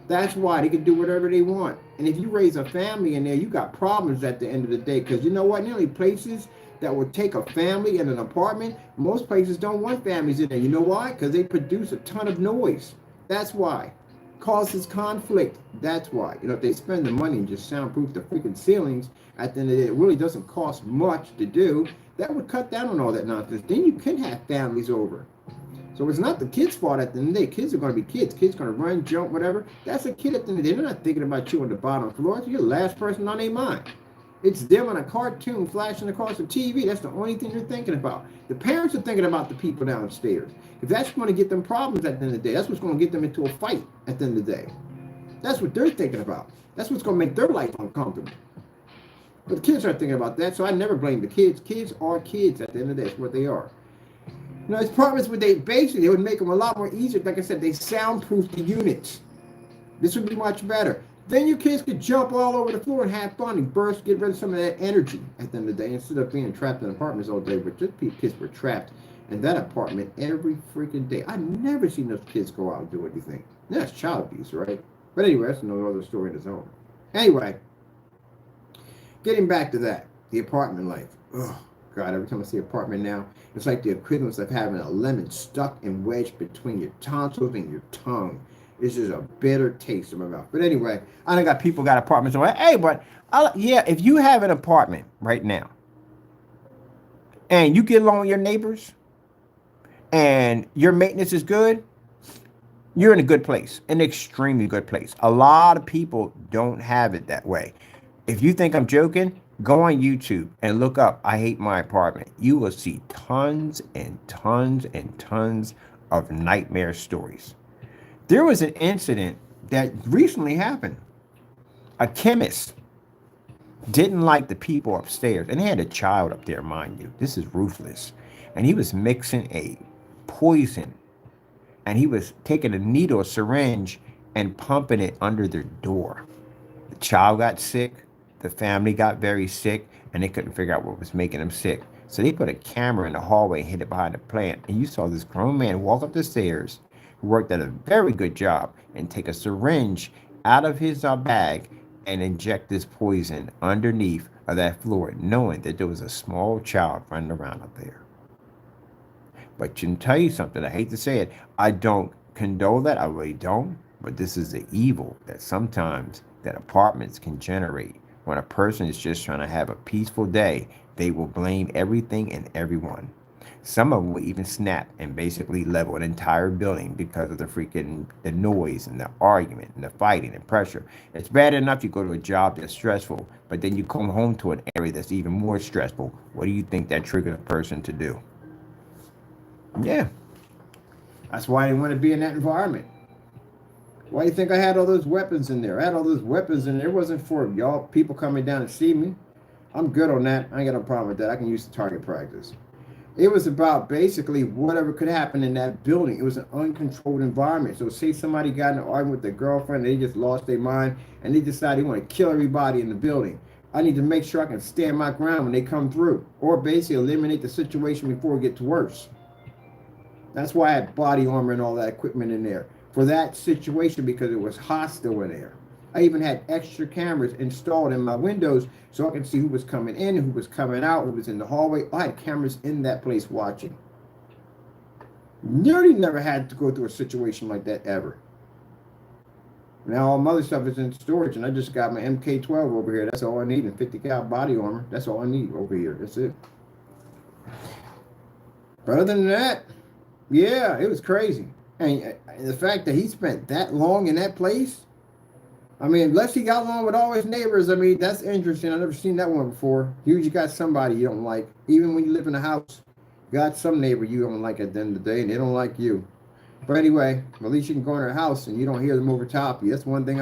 That's why they can do whatever they want. And if you raise a family in there, you got problems at the end of the day. Because you know what? Nearly places that would take a family in an apartment, most places don't want families in there. You know why? Because they produce a ton of noise. That's why. Causes conflict. That's why. You know, if they spend the money and just soundproof the freaking ceilings, at the end of the day, it really doesn't cost much to do. That would cut down on all that nonsense. Then you can have families over. So it's not the kids' fault at the end of the day. Kids are going to be kids. Kids are going to run, jump, whatever. That's a kid at the end of the day. They're not thinking about you on the bottom floor. You're the last person on their mind. It's them on a cartoon flashing across the TV. That's the only thing they're thinking about. The parents are thinking about the people downstairs. If that's going to get them problems at the end of the day, that's what's going to get them into a fight at the end of the day. That's what they're thinking about. That's what's going to make their life uncomfortable. But the kids aren't thinking about that, so I never blame the kids. Kids are kids at the end of the day. That's what they are. You know, it's apartments where they would make them a lot more easier. Like I said, they soundproof the units. This would be much better. Then your kids could jump all over the floor and have fun and burst, get rid of some of that energy at the end of the day instead of being trapped in apartments all day. But just kids were trapped in that apartment every freaking day. I've never seen those kids go out and do anything. That's child abuse, right? But anyway, that's another story in its own. Anyway, getting back to that, the apartment life. Oh, God, every time I see apartment now, it's like the equivalent of having a lemon stuck and wedged between your tonsils and your tongue. It's just a bitter taste in my mouth. But anyway, I done got people got apartments. Like, hey, but yeah, if you have an apartment right now and you get along with your neighbors and your maintenance is good, you're in a good place, an extremely good place. A lot of people don't have it that way. If you think I'm joking, go on YouTube and look up I Hate My Apartment. You will see tons and tons and tons of nightmare stories. There was an incident that recently happened. A chemist didn't like the people upstairs, and they had a child up there, mind you. This is ruthless. And he was mixing a poison, and he was taking a needle, a syringe, and pumping it under their door. The child got sick. The family got very sick, and they couldn't figure out what was making them sick. So they put a camera in the hallway and hid it behind the plant. And you saw this grown man walk up the stairs, who worked at a very good job, and take a syringe out of his bag and inject this poison underneath of that floor, knowing that there was a small child running around up there. But I can tell you something, I hate to say it, I don't condone that, I really don't, but this is the evil that sometimes that apartments can generate. When a person is just trying to have a peaceful day, they will blame everything and everyone. Some of them will even snap and basically level an entire building because of the noise and the argument and the fighting and pressure. It's bad enough you go to a job that's stressful, but then you come home to an area that's even more stressful. What do you think that triggers a person to do? Yeah. That's why I didn't want to be in that environment. Why do you think I had all those weapons in there? I had all those weapons in there. It wasn't for y'all people coming down and see me. I'm good on that. I ain't got no problem with that. I can use the target practice. It was about basically whatever could happen in that building. It was an uncontrolled environment. So say somebody got in an argument with their girlfriend, they just lost their mind, and they decided they want to kill everybody in the building. I need to make sure I can stand my ground when they come through, or basically eliminate the situation before it gets worse. That's why I had body armor and all that equipment in there for that situation, because it was hostile in there. I even had extra cameras installed in my windows so I could see who was coming in, who was coming out, who was in the hallway. I had cameras in that place watching. Nearly never had to go through a situation like that ever. Now all my other stuff is in storage, and I just got my MK12 over here. That's all I need, and 50 cal body armor. That's all I need over here. That's it. But other than that, yeah, it was crazy. And the fact that he spent that long in that place, I mean, unless he got along with all his neighbors, I mean, that's interesting. I've never seen that one before. Usually got somebody you don't like. Even when you live in a house, you got some neighbor you don't like at the end of the day, and they don't like you. But anyway, at least you can go in their house and you don't hear them over top you. That's one thing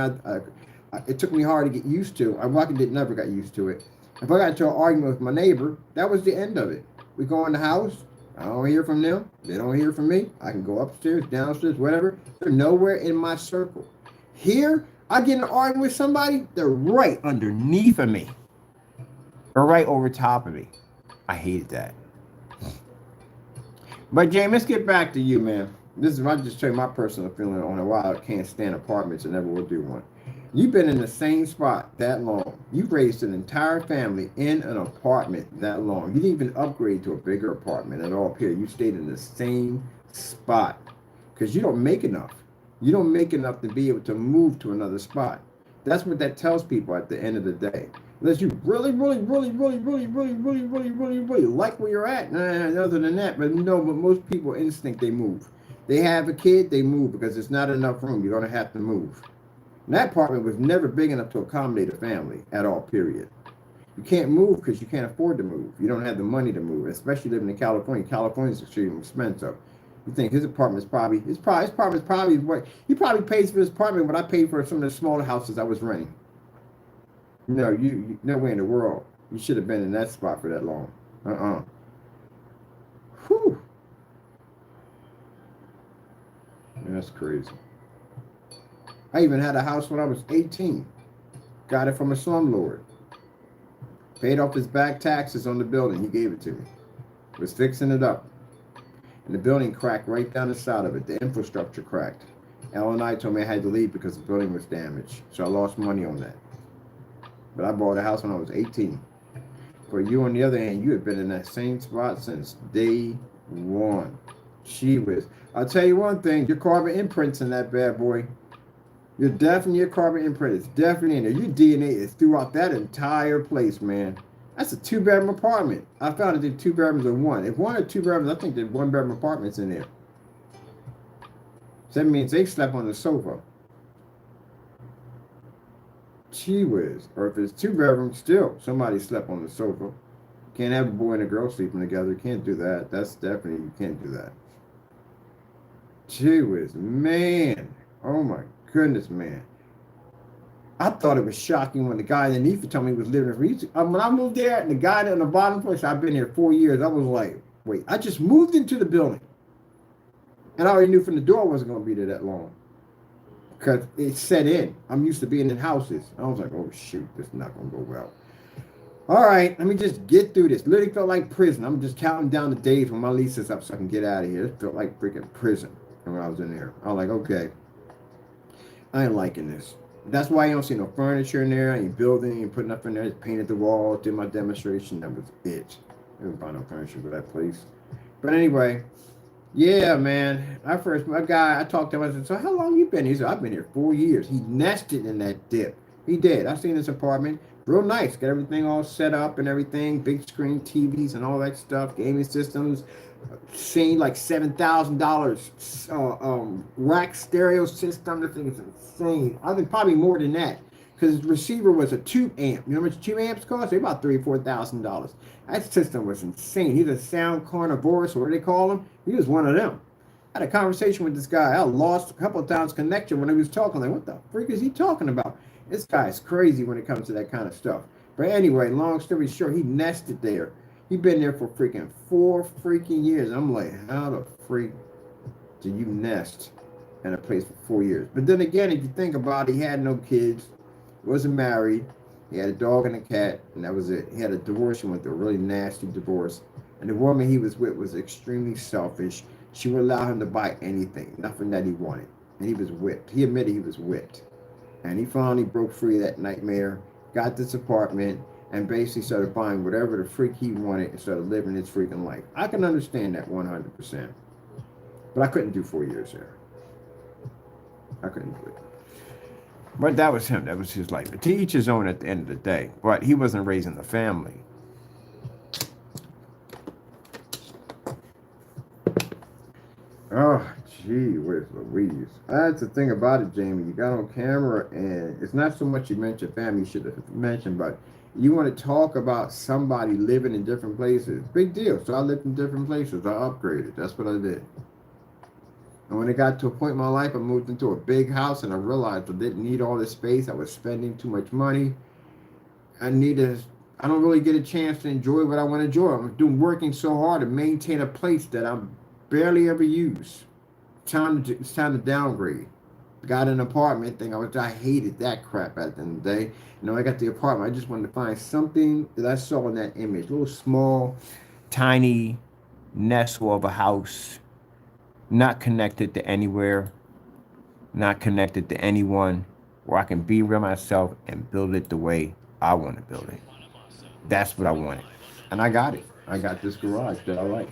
it took me hard to get used to. I never got used to it. If I got into an argument with my neighbor, that was the end of it. We go in the house. I don't hear from them. They don't hear from me. I can go upstairs, downstairs, whatever. They're nowhere in my circle. Here, I get in an argument with somebody, they're right underneath of me. Or right over top of me. I hated that. But James, let's get back to you, man. This is, I'll just tell you my personal feeling on why I can't stand apartments and never will do one. You've been in the same spot that long. You've raised an entire family in an apartment that long. You didn't even upgrade to a bigger apartment at all, period. You stayed in the same spot because you don't make enough. You don't make enough to be able to move to another spot. That's what that tells people at the end of the day. Unless you really like where you're at. Other than that, but most people instinct they move. They have a kid, they move because there's not enough room. You're going to have to move. And that apartment was never big enough to accommodate a family at all, period. You can't move because you can't afford to move. You don't have the money to move, especially living in California. California's extremely expensive. You think his apartment's probably what he probably pays for his apartment what I paid for some of the smaller houses I was renting. No, you no way in the world. You should have been in that spot for that long. Whew. That's crazy. I even had a house when I was 18. Got it from a slumlord. Paid off his back taxes on the building. He gave it to me. Was fixing it up. And the building cracked right down the side of it. The infrastructure cracked. L&I told me I had to leave because the building was damaged. So I lost money on that. But I bought a house when I was 18. For you, on the other hand, you have been in that same spot since day one. She was. I'll tell you one thing. Your carbon imprints in that bad boy. Your carbon imprint is definitely in there. Your DNA is throughout that entire place, man. That's a 2-bedroom apartment. I found it did 2 bedrooms or one. If one or 2 bedrooms, I think there's 1-bedroom apartments in there. So that means they slept on the sofa. Gee whiz. Or if it's 2 bedrooms, still somebody slept on the sofa. Can't have a boy and a girl sleeping together. Can't do that. That's definitely, you can't do that. Gee whiz, man. Oh my goodness, man. I thought it was shocking when the guy underneath told me he was living for when I moved there and the guy on the bottom place, I've been here 4 years. I was like, wait, I just moved into the building. And I already knew from the door I wasn't going to be there that long. Because it set in. I'm used to being in houses. I was like, oh shoot, this is not going to go well. All right, let me just get through this. Literally felt like prison. I'm just counting down the days when my lease is up so I can get out of here. It felt like freaking prison when I was in there. I was like, okay, I ain't liking this. That's why you don't see no furniture in there. I ain't building, ain't putting nothing in there. Just painted the wall, did my demonstration. That was it. I didn't find no furniture for that place. But anyway, yeah, man. My guy, I talked to him. I said, so how long you been here? He said, I've been here 4 years. He nested in that dip. He did. I seen this apartment. Real nice. Got everything all set up and everything. Big screen TVs and all that stuff. Gaming systems. Seen like $7,000 rack stereo system. The thing is insane. I think probably more than that. Because his receiver was a 2 amp. You know how much 2 amps cost? They're about $3,000 or $4,000. That system was insane. He's a sound carnivorous, what do they call him? He was one of them. I had a conversation with this guy. I lost a couple of times connection when he was talking. Like, what the freak is he talking about? This guy's crazy when it comes to that kind of stuff. But anyway, long story short, he nested there. He been there for freaking 4 freaking years. I'm like, how the freak do you nest in a place for 4 years? But then again, if you think about it, he had no kids, wasn't married. He had a dog and a cat, and that was it. He had a divorce. He went through a really nasty divorce. And the woman he was with was extremely selfish. She would allow him to buy anything, nothing that he wanted. And he was whipped. He admitted he was whipped. And he finally broke free of that nightmare, got this apartment, and basically started buying whatever the freak he wanted and started living his freaking life. I can understand that 100%. But I couldn't do 4 years there. I couldn't do it. But that was him. That was his life. To each his own at the end of the day. But he wasn't raising the family. Oh, gee, where's Louise? That's the thing about it, Jamie. You got on camera, and it's not so much you mentioned family you should have mentioned, but you want to talk about somebody living in different places. Big deal. So I lived in different places. I upgraded. That's what I did. And when it got to a point in my life, I moved into a big house, and I realized I didn't need all this space. I was spending too much money. I don't really get a chance to enjoy what I want to enjoy. I'm working so hard to maintain a place that I barely ever use. It's time to downgrade. Got an apartment thing. I hated that crap at the end of the day. I got the apartment. I just wanted to find something that I saw in that image. A little small, tiny nestle of a house. Not connected to anywhere, not connected to anyone, where I can be real myself and build it the way I want to build it. That's what I wanted. And I got it. I got this garage that I like.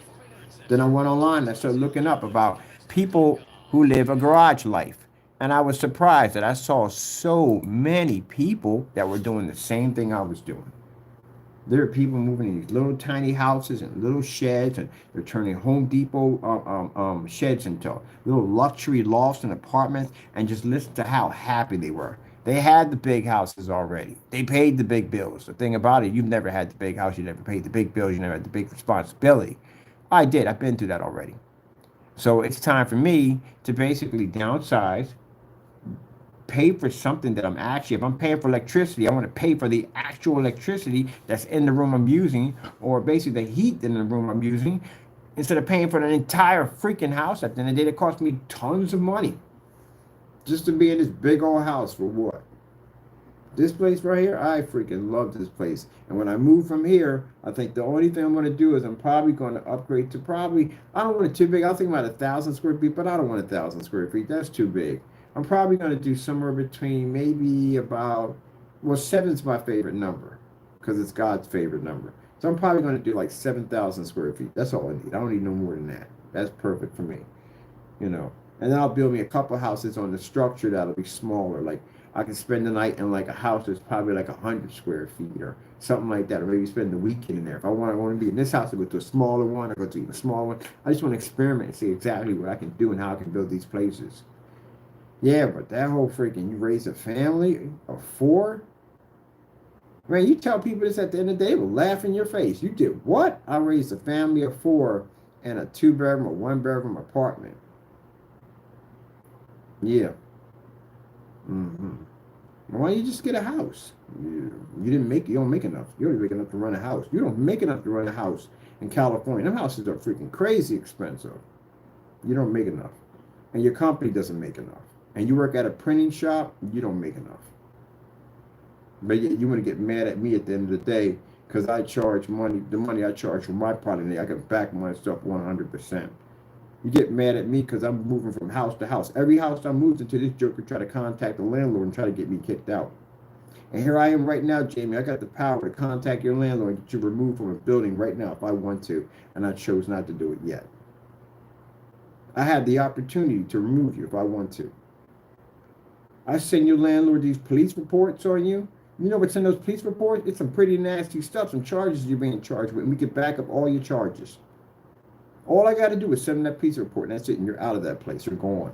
Then I went online and I started looking up about people who live a garage life. And I was surprised that I saw so many people that were doing the same thing I was doing. There are people moving in these little tiny houses and little sheds, and they're turning Home Depot sheds into little luxury lofts and apartments, and just listen to how happy they were. They had the big houses already. They paid the big bills. The thing about it, you've never had the big house, you never paid the big bills, you never had the big responsibility. I did. I've been through that already. So it's time for me to basically downsize, pay for something that if I'm paying for electricity, I want to pay for the actual electricity that's in the room I'm using, or basically the heat in the room I'm using, instead of paying for the entire freaking house. At the end of the day, it cost me tons of money just to be in this big old house for what? This place right here, I freaking love this place. And when I move from here, I think the only thing I'm going to do is I'm probably going to upgrade to I don't want it too big. I'll think about 1,000 square feet, but I don't want 1,000 square feet. That's too big. I'm probably going to do somewhere between maybe about, 7's my favorite number because it's God's favorite number. So I'm probably going to do like 7,000 square feet. That's all I need. I don't need no more than that. That's perfect for me, And then I'll build me a couple houses on the structure that'll be smaller. Like I can spend the night in like a house that's probably like 100 square feet or something like that, or maybe spend the weekend in there. If I want to be in this house, I go to a smaller one, I go to even smaller one. I just want to experiment and see exactly what I can do and how I can build these places. Yeah, but that whole freaking, you raise a family of 4? Man, you tell people this at the end of the day, they will laugh in your face. You did what? I raised a family of 4 in a 2-bedroom or 1-bedroom apartment. Yeah. Mm-hmm. Why don't you just get a house? You don't make enough. You don't make enough to run a house. You don't make enough to run a house in California. Them houses are freaking crazy expensive. You don't make enough. And your company doesn't make enough. And you work at a printing shop, you don't make enough. But yet you want to get mad at me at the end of the day because I charge the money I charge for my product, I can back my stuff 100%. You get mad at me because I'm moving from house to house. Every house I moved into, this joker try to contact the landlord and try to get me kicked out. And here I am right now, Jamie. I got the power to contact your landlord and get you removed from a building right now if I want to, and I chose not to do it yet. I have the opportunity to remove you if I want to. I send your landlord these police reports on you. You know what's in those police reports? It's some pretty nasty stuff, some charges you're being charged with, and we can back up all your charges. All I got to do is send them that police report, and that's it, and you're out of that place. You're gone.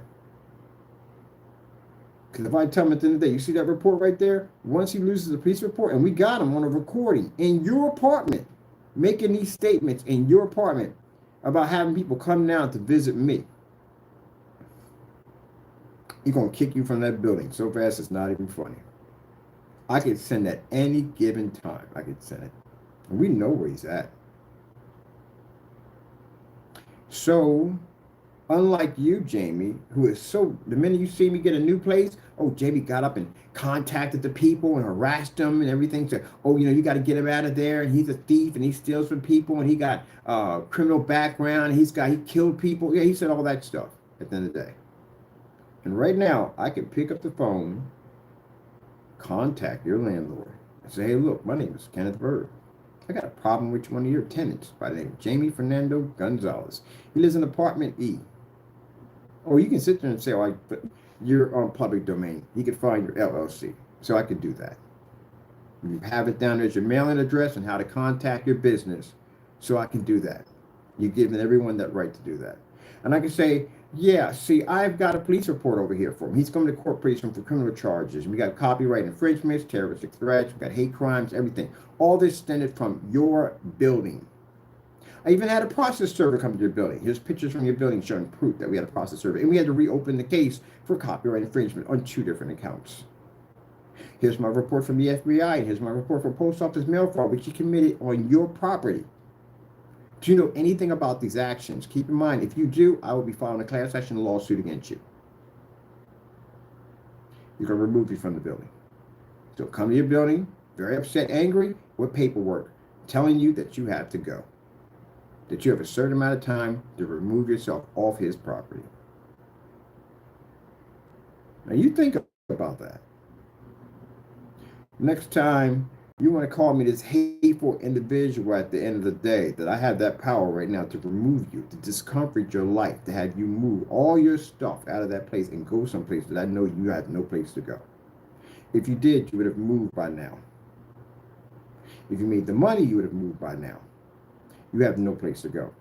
Because if I tell him at the end of the day, you see that report right there? Once he loses the police report, and we got him on a recording in your apartment, making these statements in your apartment about having people come down to visit me, he's going to kick you from that building so fast it's not even funny. I could send at any given time. I could send it. And we know where he's at. So, Unlike you, Jamie, who is so, the minute you see me get a new place, oh, Jamie got up and contacted the people and harassed them and everything. Said, oh, you got to get him out of there. And he's a thief and he steals from people and he got criminal background. And he killed people. Yeah, he said all that stuff at the end of the day. And right now, I can pick up the phone, contact your landlord, and say, hey, look, my name is Kenneth Bird. I got a problem with one of your tenants by the name of Jamie Fernando Gonzalez. He lives in apartment E. Or you can sit there and say, oh, you're on public domain. You can find your LLC. So I could do that. You have it down as your mailing address and how to contact your business. So I can do that. You're giving everyone that right to do that. And I can say, yeah, see, I've got a police report over here for him. He's coming to court pretty soon for criminal charges. We got copyright infringements, terroristic threats, we got hate crimes, everything. All this stemmed from your building. I even had a process server come to your building. Here's pictures from your building showing proof that we had a process server. And we had to reopen the case for copyright infringement on 2 different accounts. Here's my report from the FBI. And here's my report for post office mail fraud, which you committed on your property. Do you know anything about these actions? Keep in mind, if you do, I will be filing a class action lawsuit against you. You're going to remove you from the building. So come to your building, very upset, angry, with paperwork, telling you that you have to go. That you have a certain amount of time to remove yourself off his property. Now you think about that. Next time you want to call me this hateful individual at the end of the day, that I have that power right now to remove you, to discomfort your life, to have you move all your stuff out of that place and go someplace that I know you have no place to go. If you did, you would have moved by now. If you made the money, you would have moved by now. You have no place to go.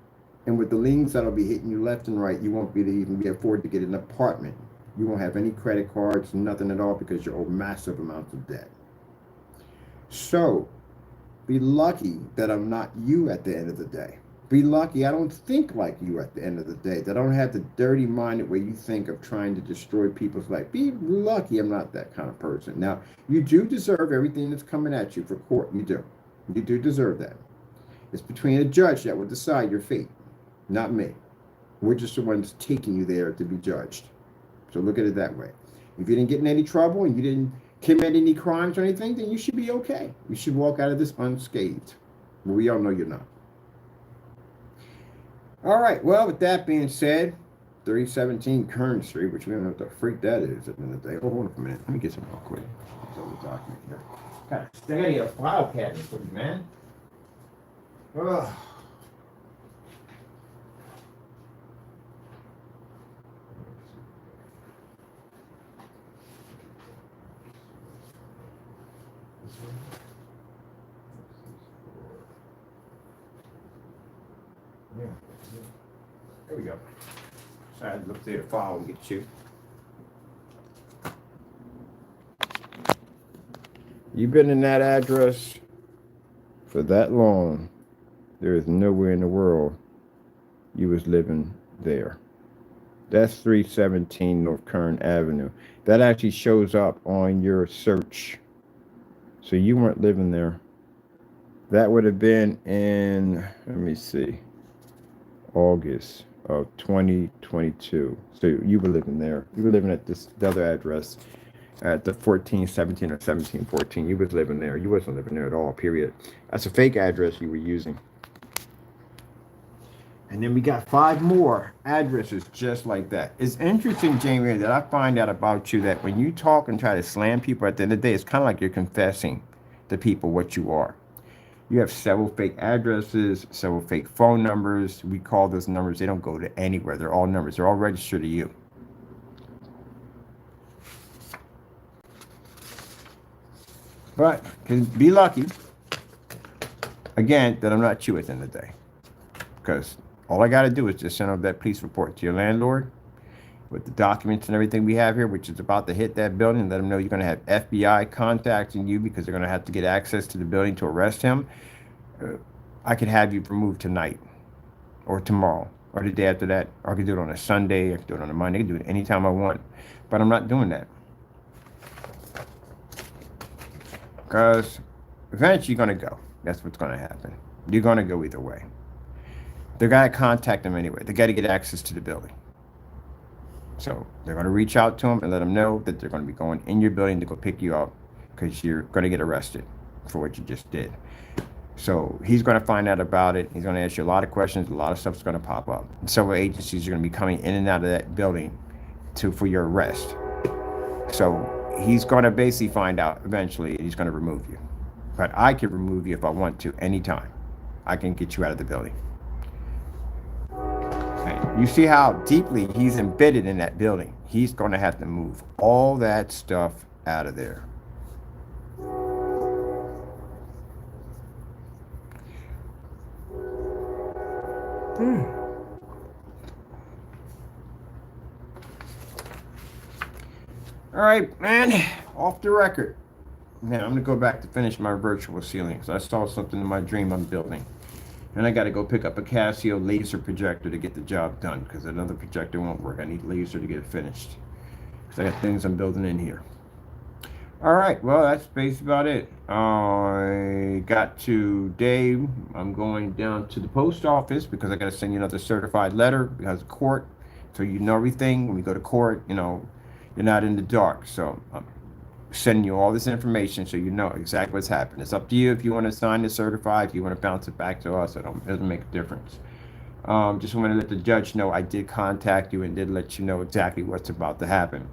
And with the liens that'll be hitting you left and right, you won't be able to even afford to get an apartment. You won't have any credit cards, nothing at all, because you owe massive amounts of debt. So, be lucky that I'm not you at the end of the day. Be lucky I don't think like you at the end of the day, that I don't have the dirty minded way you think of trying to destroy people's life. Be lucky I'm not that kind of person. Now, you do deserve everything that's coming at you for court. You do. You do deserve that. It's between a judge that will decide your fate, not me. We're just the ones taking you there to be judged. So look at it that way. If you didn't get in any trouble and you didn't commit any crimes or anything, then you should be okay. You should walk out of this unscathed. But we all know you're not. All right, well, with that being said, 3017 Kern Street, which we don't know what the freak that is at the end of the day. Hold on for a minute. Let me get some real quick. This other document here. God, I gotta get a file cabinet for you, man. Ugh. Yeah. There we go. So I had to look through the file and get you. You've been in that address for that long. There is nowhere in the world you was living there. That's 317 North Kern Avenue. That actually shows up on your search. So you weren't living there. That would have been in, let me see, August of 2022. So you were living there. You were living at the other address at the 1417 or 1714. You was living there. You wasn't living there at all, period. That's a fake address you were using. And then we got 5 more addresses just like that. It's interesting, Jamie, that I find out about you that when you talk and try to slam people at the end of the day, it's kind of like you're confessing to people what you are. You have several fake addresses, several fake phone numbers. We call those numbers, they don't go to anywhere. They're all numbers. They're all registered to you. But be lucky, again, that I'm not you at the end of the day. Because all I got to do is just send over that police report to your landlord with the documents and everything we have here, which is about to hit that building, and let them know you're going to have FBI contacting you because they're going to have to get access to the building to arrest him. I could have you removed tonight or tomorrow or the day after that. Or I could do it on a Sunday. I could do it on a Monday. I could do it anytime I want. But I'm not doing that. Because eventually you're going to go. That's what's going to happen. You're going to go either way. They got to contact them anyway. They got to get access to the building. So they're going to reach out to him and let him know that they're going to be going in your building to go pick you up because you're going to get arrested for what you just did. So he's going to find out about it. He's going to ask you a lot of questions. A lot of stuff's going to pop up. And several agencies are going to be coming in and out of that building for your arrest. So he's going to basically find out eventually, and he's going to remove you. But I can remove you if I want to anytime. I can get you out of the building. And you see how deeply he's embedded in that building. He's going to have to move all that stuff out of there. All right, man, off the record. Man, I'm gonna go back to finish my virtual ceiling because I saw something in my dream I'm building. And I gotta go pick up a Casio laser projector to get the job done because another projector won't work. I need laser to get it finished. Because I got things I'm building in here. All right, well, that's basically about it. I got today, I'm going down to the post office because I gotta send you another certified letter because of court. So you know everything. When we go to court, you know, you're not in the dark. So I'm sending you all this information so you know exactly what's happened. It's up to you if you want to sign the certified, if you want to bounce it back to us. It doesn't make a difference. Just want to let the judge know I did contact you and did let you know exactly what's about to happen.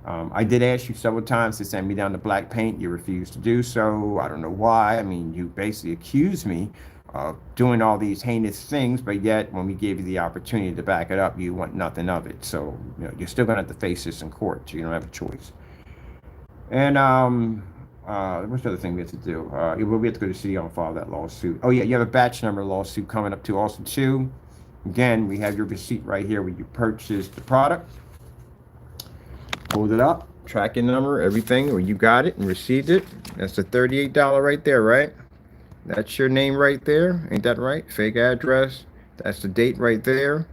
I did ask you several times to send me down the black paint. You refused to do so. I don't know why. I mean, you basically accused me of doing all these heinous things, but yet when we gave you the opportunity to back it up, you want nothing of it. So, you know, you're still going to have to face this in court. So you don't have a choice. And what's the other thing we have to do? We have to go to city and file that lawsuit. Oh yeah, you have a batch number lawsuit coming up too also too. Again, we have your receipt right here where you purchased the product. Hold it up, tracking number, everything, where you got it and received it. That's the $38 right there, right? That's your name right there. Ain't that right? Fake address. That's the date right there.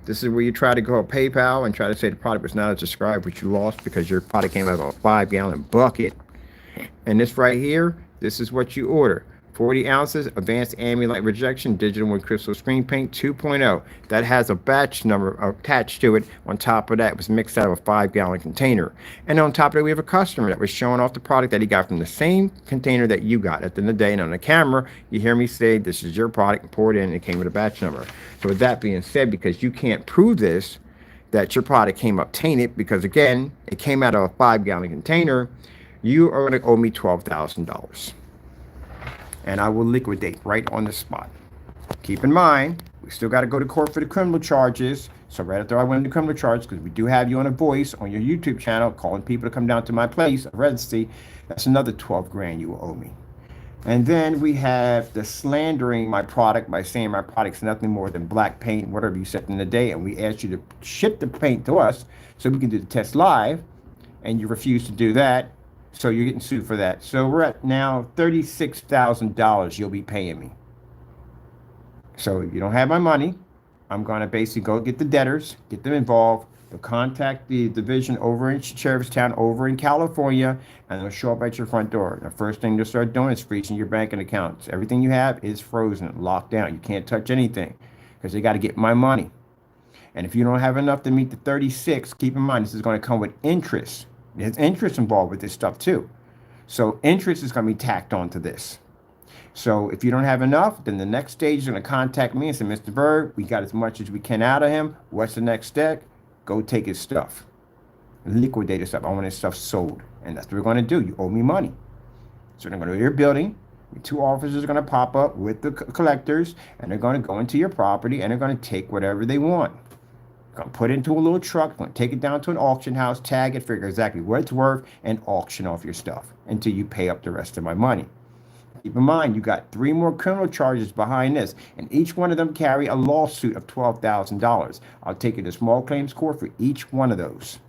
This is where you try to go to PayPal and try to say the product was not as described, but you lost because your product came out of a 5-gallon bucket. And this right here, this is what you order. 40 ounces, advanced ambient rejection, digital and crystal screen paint 2.0. That has a batch number attached to it. On top of that, it was mixed out of a 5-gallon container. And on top of it, we have a customer that was showing off the product that he got from the same container that you got. At the end of the day, and on the camera, you hear me say, this is your product, and pour it in, and it came with a batch number. So with that being said, because you can't prove this, that your product came up tainted, because again, it came out of a 5-gallon container, you are going to owe me $12,000. And I will liquidate right on the spot. Keep in mind, we still got to go to court for the criminal charges. So right after I went into criminal charges, because we do have you on a voice on your YouTube channel, calling people to come down to my place of residency, that's another 12 grand you will owe me. And then we have the slandering my product by saying my product's nothing more than black paint, whatever you said in the day, and we asked you to ship the paint to us so we can do the test live, and you refused to do that. So you're getting sued for that. So we're at now $36,000 you'll be paying me. So if you don't have my money, I'm going to basically go get the debtors, get them involved. They'll contact the division over in Sheriffstown, over in California, and they'll show up at your front door. The first thing they'll start doing is freezing your banking accounts. Everything you have is frozen, locked down. You can't touch anything because they got to get my money. And if you don't have enough to meet the 36, keep in mind, this is going to come with interest. There's interest involved with this stuff too. So interest is going to be tacked onto this. So if you don't have enough, then the next stage is going to contact me and say, Mr. Berg, we got as much as we can out of him. What's the next step? Go take his stuff. Liquidate his stuff. I want his stuff sold. And that's what we're going to do. You owe me money. So they're going to go to your building. The 2 officers are going to pop up with the collectors, and they're going to go into your property, and they're going to take whatever they want. Gonna put it into a little truck, gonna take it down to an auction house, tag it, figure exactly what it's worth, and auction off your stuff until you pay up the rest of my money. Keep in mind, you got 3 more criminal charges behind this, and each one of them carry a lawsuit of $12,000. I'll take you to small claims court for each one of those.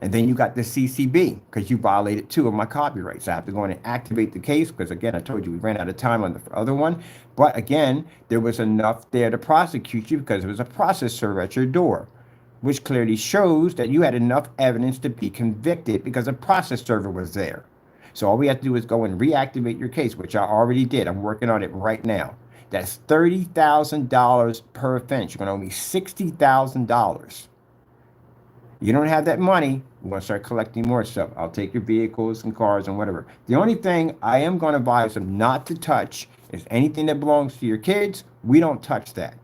And then you got the CCB, because you violated 2 of my copyrights. I have to go in and activate the case, because again, I told you we ran out of time on the other one. But again, there was enough there to prosecute you because there was a process server at your door, which clearly shows that you had enough evidence to be convicted because a process server was there. So all we have to do is go and reactivate your case, which I already did. I'm working on it right now. That's $30,000 per offense. You're going to owe me $60,000. You don't have that money, we're going to start collecting more stuff. I'll take your vehicles and cars and whatever. The only thing I am going to advise them not to touch is anything that belongs to your kids. We don't touch that.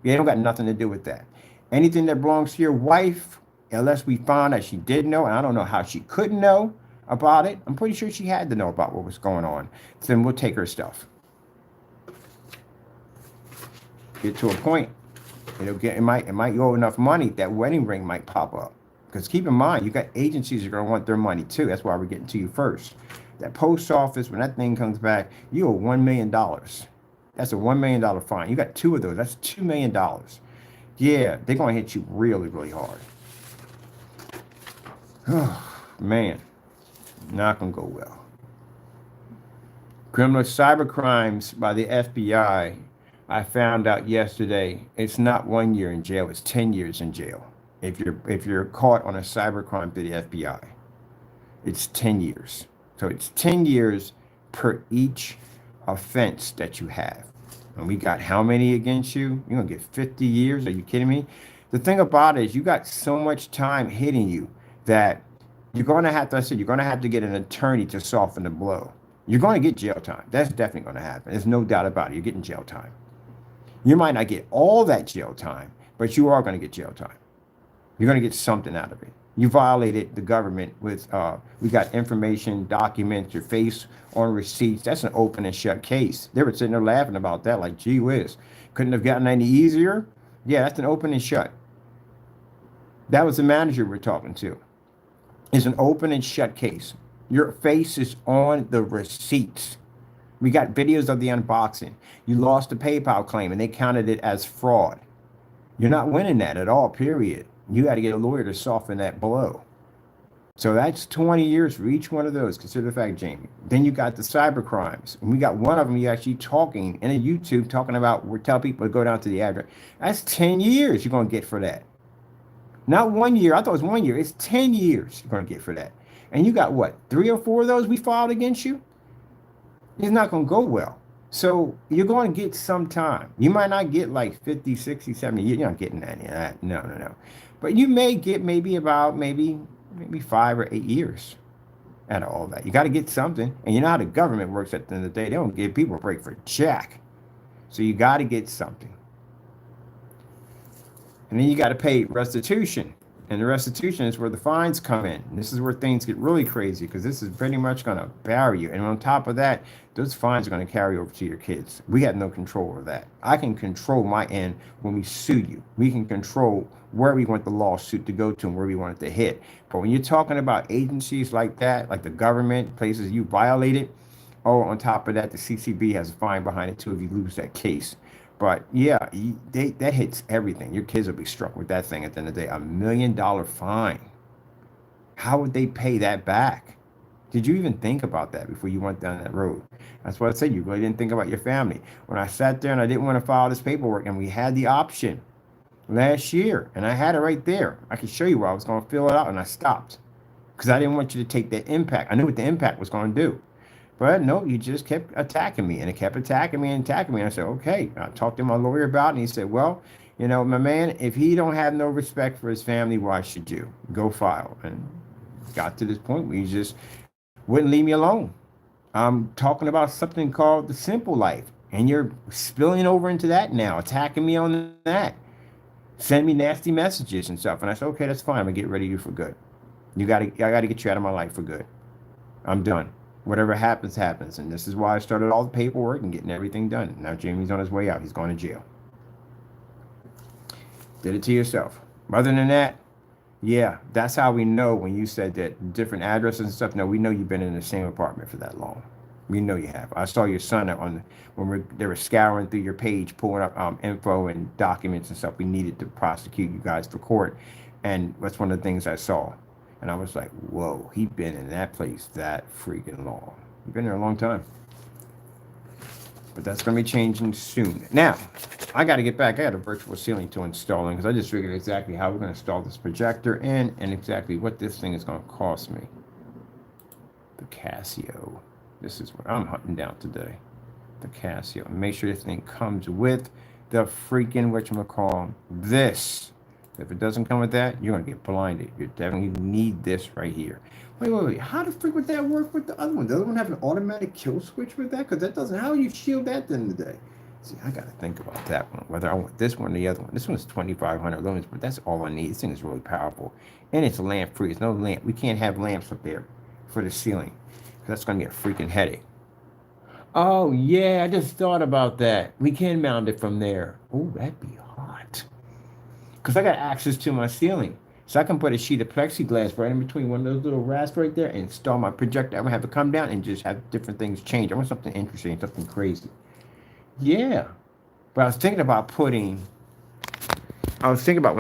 They don't got nothing to do with that. Anything that belongs to your wife, unless we found that she did know, and I don't know how she couldn't know about it. I'm pretty sure she had to know about what was going on. So then we'll take her stuff. Get to a point. It might owe enough money that wedding ring might pop up. Because keep in mind, you got agencies that are going to want their money too. That's why we're getting to you first. That post office, when that thing comes back, you owe $1 million. That's a $1 million fine. You got 2 of those. That's $2 million. Yeah, they're going to hit you really, really hard. Oh, man. Not going to go well. Criminal cyber crimes by the FBI. I found out yesterday, it's not 1 year in jail, it's 10 years in jail. If you're caught on a cybercrime through the FBI, it's 10 years. So it's 10 years per each offense that you have. And we got how many against you? You're gonna get 50 years? Are you kidding me? The thing about it is you got so much time hitting you that you're gonna have to, I said, you're gonna have to get an attorney to soften the blow. You're gonna get jail time. That's definitely gonna happen. There's no doubt about it. You're getting jail time. You might not get all that jail time, but you are gonna get jail time. You're going to get something out of it. You violated the government with, we got information, documents, your face on receipts. That's an open and shut case. They were sitting there laughing about that like, gee whiz. Couldn't have gotten any easier? Yeah, that's an open and shut. That was the manager we're talking to. It's an open and shut case. Your face is on the receipts. We got videos of the unboxing. You lost a PayPal claim and they counted it as fraud. You're not winning that at all, period. You got to get a lawyer to soften that blow. So that's 20 years for each one of those. Consider the fact, Jamie. Then you got the cyber crimes. And we got one of them, you actually talking in a YouTube, talking about, we're telling people to go down to the address. That's 10 years you're going to get for that. Not 1 year. I thought it was 1 year. It's 10 years you're going to get for that. And you got what, 3 or 4 of those we filed against you? It's not going to go well. So you're going to get some time. You might not get like 50, 60, 70 years. You're not getting any of that. No. But you may get maybe 5 or 8 years out of all that. You got to get something. And you know how the government works at the end of the day. They don't give people a break for jack. So you got to get something. And then you got to pay restitution. And the restitution is where the fines come in. And this is where things get really crazy because this is pretty much going to bury you. And on top of that, those fines are going to carry over to your kids. We have no control over that. I can control my end when we sue you. We can control where we want the lawsuit to go to and where we want it to hit. But when you're talking about agencies like that, like the government, places you violated, oh, on top of that, the CCB has a fine behind it too if you lose that case. But yeah, that hits everything. Your kids will be struck with that thing at the end of the day. $1 million fine. How would they pay that back? Did you even think about that before you went down that road? That's what I said. You really didn't think about your family. When I sat there and I didn't want to file this paperwork and we had the option last year and I had it right there. I could show you where I was going to fill it out and I stopped because I didn't want you to take the impact. I knew what the impact was going to do. But no, you just kept attacking me, and it kept attacking me and attacking me. And I said, okay. I talked to my lawyer about it, and he said, well, you know, my man, if he don't have no respect for his family, why should you? Go file. And got to this point where he just wouldn't leave me alone. I'm talking about something called the simple life, and you're spilling over into that now, attacking me on that. Send me nasty messages and stuff. And I said, okay, that's fine. I'm going to get rid of you for good. I got to get you out of my life for good. I'm done. Whatever happens, happens. And this is why I started all the paperwork and getting everything done. Now Jamie's on his way out. He's going to jail. Did it to yourself. Other than that, yeah, that's how we know when you said that different addresses and stuff. No, we know you've been in the same apartment for that long. We know you have. I saw your son when they were scouring through your page, pulling up info and documents and stuff we needed to prosecute you guys for court. And that's one of the things I saw. And I was like, whoa, he'd been in that place that freaking long. He's been there a long time. But that's going to be changing soon. Now, I got to get back. I got a virtual ceiling to install because I just figured exactly how we're going to install this projector in and exactly what this thing is going to cost me. The Casio. This is what I'm hunting down today. The Casio. Make sure this thing comes with the freaking, whatchamacallit, this. If it doesn't come with that, you're going to get blinded. You definitely need this right here. Wait. How the freak would that work with the other one? Does the other one have an automatic kill switch with that? Because that doesn't, how do you shield that at the end of the day? See, I got to think about that one, whether I want this one or the other one. This one's 2,500 lumens, but that's all I need. This thing is really powerful. And it's lamp free. It's no lamp. We can't have lamps up there for the ceiling. That's going to be a freaking headache. Oh, yeah, I just thought about that. We can mount it from there. Oh, that'd be hot. Because I got access to my ceiling. So I can put a sheet of plexiglass right in between one of those little racks right there and install my projector. I'm going to have it come down and just have different things change. I want something interesting, something crazy. Yeah. But I was thinking about when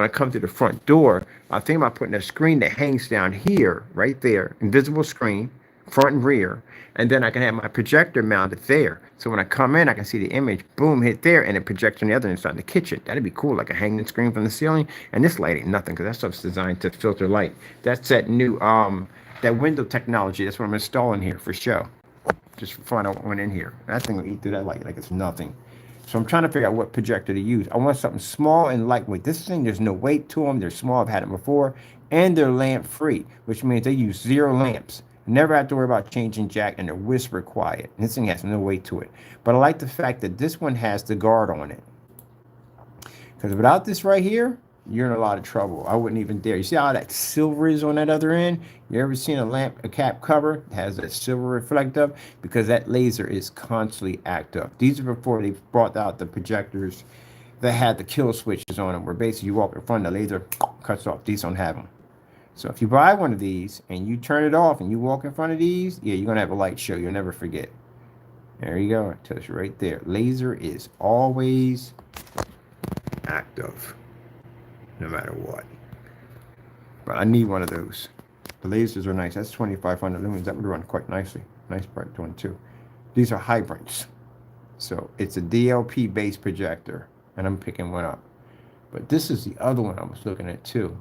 I come to the front door, I was thinking about putting a screen that hangs down here, right there, invisible screen, front and rear, and then I can have my projector mounted there. So when I come in, I can see the image, boom, hit there, and it projects on the other inside the kitchen. That'd be cool, like a hanging screen from the ceiling. And this light ain't nothing, because that stuff's designed to filter light. That's that new, that window technology. That's what I'm installing here for show. Just for fun, I went in here. That thing will eat through that light like it's nothing. So I'm trying to figure out what projector to use. I want something small and lightweight. This thing, there's no weight to them. They're small. I've had them before. And they're lamp free, which means they use 0 lamps. Never have to worry about changing jack, and they're whisper quiet. And this thing has no weight to it. But I like the fact that this one has the guard on it. Because without this right here, you're in a lot of trouble. I wouldn't even dare. You see how that silver is on that other end? You ever seen a cap cover that has that silver reflective? Because that laser is constantly active. These are before they brought out the projectors that had the kill switches on them, where basically you walk in front, the laser cuts off. These don't have them. So if you buy one of these and you turn it off and you walk in front of these, yeah, you're going to have a light show. You'll never forget. There you go. It tells you right there. Laser is always active, no matter what. But I need one of those. The lasers are nice. That's 2,500 lumens. That would run quite nicely. Nice bright one too. These are hybrid's. So it's a DLP-based projector, and I'm picking one up. But this is the other one I was looking at too.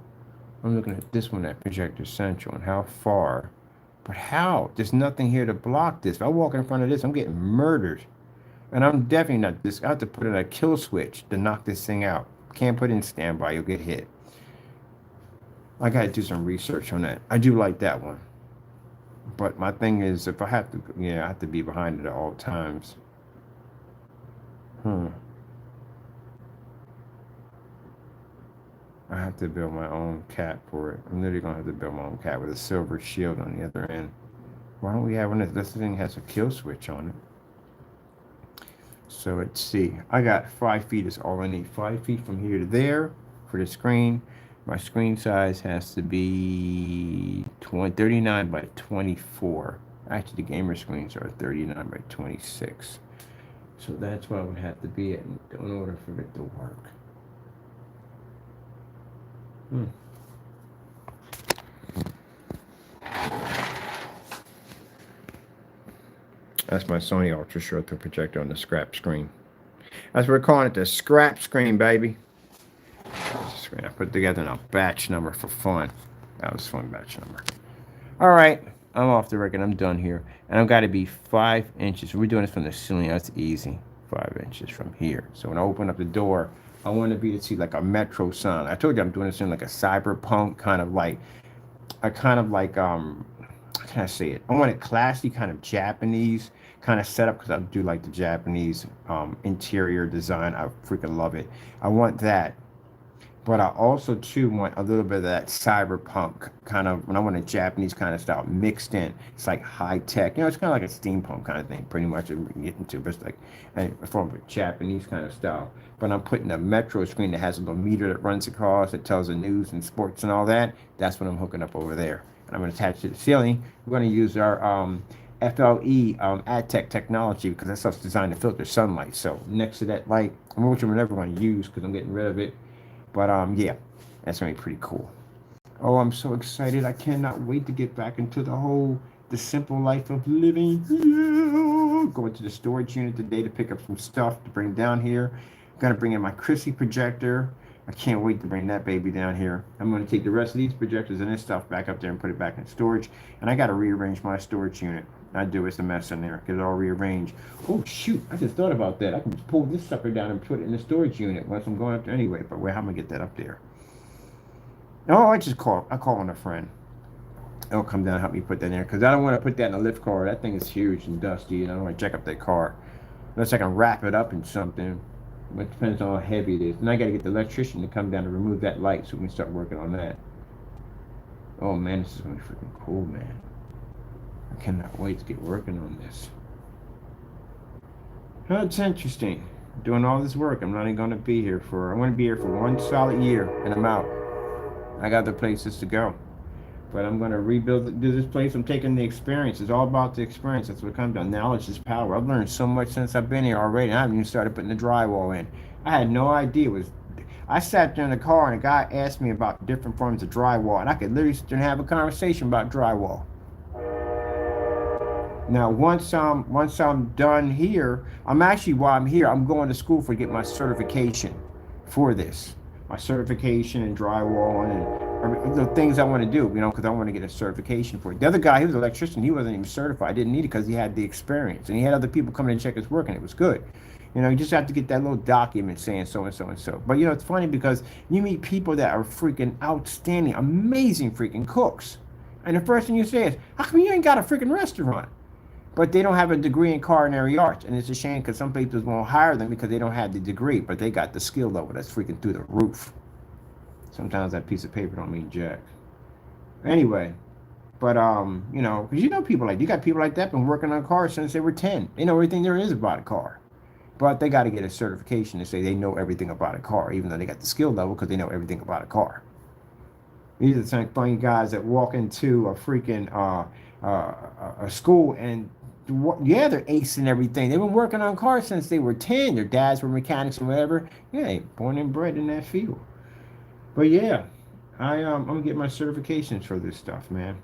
I'm looking at this one at Projector Central and how far. But how? There's nothing here to block this. If I walk in front of this, I'm getting murdered. And I'm definitely not this. I have to put in a kill switch to knock this thing out. Can't put it in standby. You'll get hit. I got to do some research on that. I do like that one. But my thing is, if I have to, I have to be behind it at all times. I have to build my own cap for it. I'm literally going to have to build my own cap with a silver shield on the other end. Why don't we have one? This thing has a kill switch on it. So let's see. I got 5 feet is all I need. 5 feet from here to there for the screen. My screen size has to be 39 by 24. Actually, the gamer screens are 39 by 26. So that's what I would have to be at in order for it to work. That's my Sony Ultra Short Throw projector on the scrap screen. That's what we're calling it, the scrap screen, baby. I put it together in a batch number for fun. That was fun batch number. All right, I'm off the record. I'm done here. And I've got to be 5 inches. We're doing this from the ceiling. That's easy. 5 inches from here. So when I open up the door, I want to be to see like a metro sign. I told you I'm doing this in like a cyberpunk kind of like, how can I say it? I want it classy, kind of Japanese kind of setup, because I do like the Japanese interior design. I freaking love it. I want that. But I also too want a little bit of that cyberpunk kind of, when I want a Japanese kind of style mixed in. It's like high tech, it's kind of like a steampunk kind of thing, pretty much. We can get into, but it's like from a Japanese kind of style. But I'm putting a metro screen that has a little meter that runs across, that tells the news and sports and all that. That's what I'm hooking up over there. And I'm going to attach to the ceiling. We're going to use our FLE AdTech technology, because that stuff's designed to filter sunlight. So next to that light, which I'm never going to use because I'm getting rid of it. But yeah, that's going to be pretty cool. Oh, I'm so excited. I cannot wait to get back into the simple life of living. Yeah. Going to the storage unit today to pick up some stuff to bring down here. I'm going to bring in my Chrissy projector. I can't wait to bring that baby down here. I'm going to take the rest of these projectors and this stuff back up there and put it back in storage. And I got to rearrange my storage unit. I do. It's a mess in there. Get it all rearranged. Oh, shoot. I just thought about that. I can just pull this sucker down and put it in the storage unit once I'm going up there anyway. But how am I going to get that up there? Oh, I call on a friend. They'll come down and help me put that in there because I don't want to put that in a lift car. That thing is huge and dusty, and I don't want to check up that car unless I can wrap it up in something. But it depends on how heavy it is. And I got to get the electrician to come down to remove that light so we can start working on that. Oh man, this is gonna be freaking cool, man. I cannot wait to get working on this. That's interesting. Doing all this work, I'm not even gonna be here for. I'm gonna be here for 1 solid year, and I'm out. I got other places to go. But I'm going to rebuild do this place. I'm taking the experience. It's all about the experience. That's what comes down. Knowledge is power. I've learned so much since I've been here already. I haven't even started putting the drywall in. I had no idea it was. I sat there in the car and a guy asked me about different forms of drywall, and I could literally sit there and have a conversation about drywall. Now, once I'm done here, I'm actually while I'm here, I'm going to school for to get my certification for this. My certification in drywall and the things I want to do, because I want to get a certification for it. The other guy, he was an electrician, he wasn't even certified. I didn't need it because he had the experience, and he had other people coming and check his work, and it was good. You just have to get that little document saying so and so and so. But it's funny because you meet people that are freaking outstanding, amazing freaking cooks, and the first thing you say is, "How come you ain't got a freaking restaurant?" But they don't have a degree in culinary arts, and it's a shame because some people won't hire them because they don't have the degree, but they got the skill level that's freaking through the roof. Sometimes that piece of paper don't mean jack. Anyway, but because people like you got people like that been working on cars since they were 10. They know everything there is about a car, but they got to get a certification to say they know everything about a car, even though they got the skill level because they know everything about a car. These are the same funny guys that walk into a freaking a school and yeah, they're acing everything. They've been working on cars since they were 10. Their dads were mechanics or whatever. Yeah, born and bred in that field. But yeah, I'm gonna get my certifications for this stuff, man.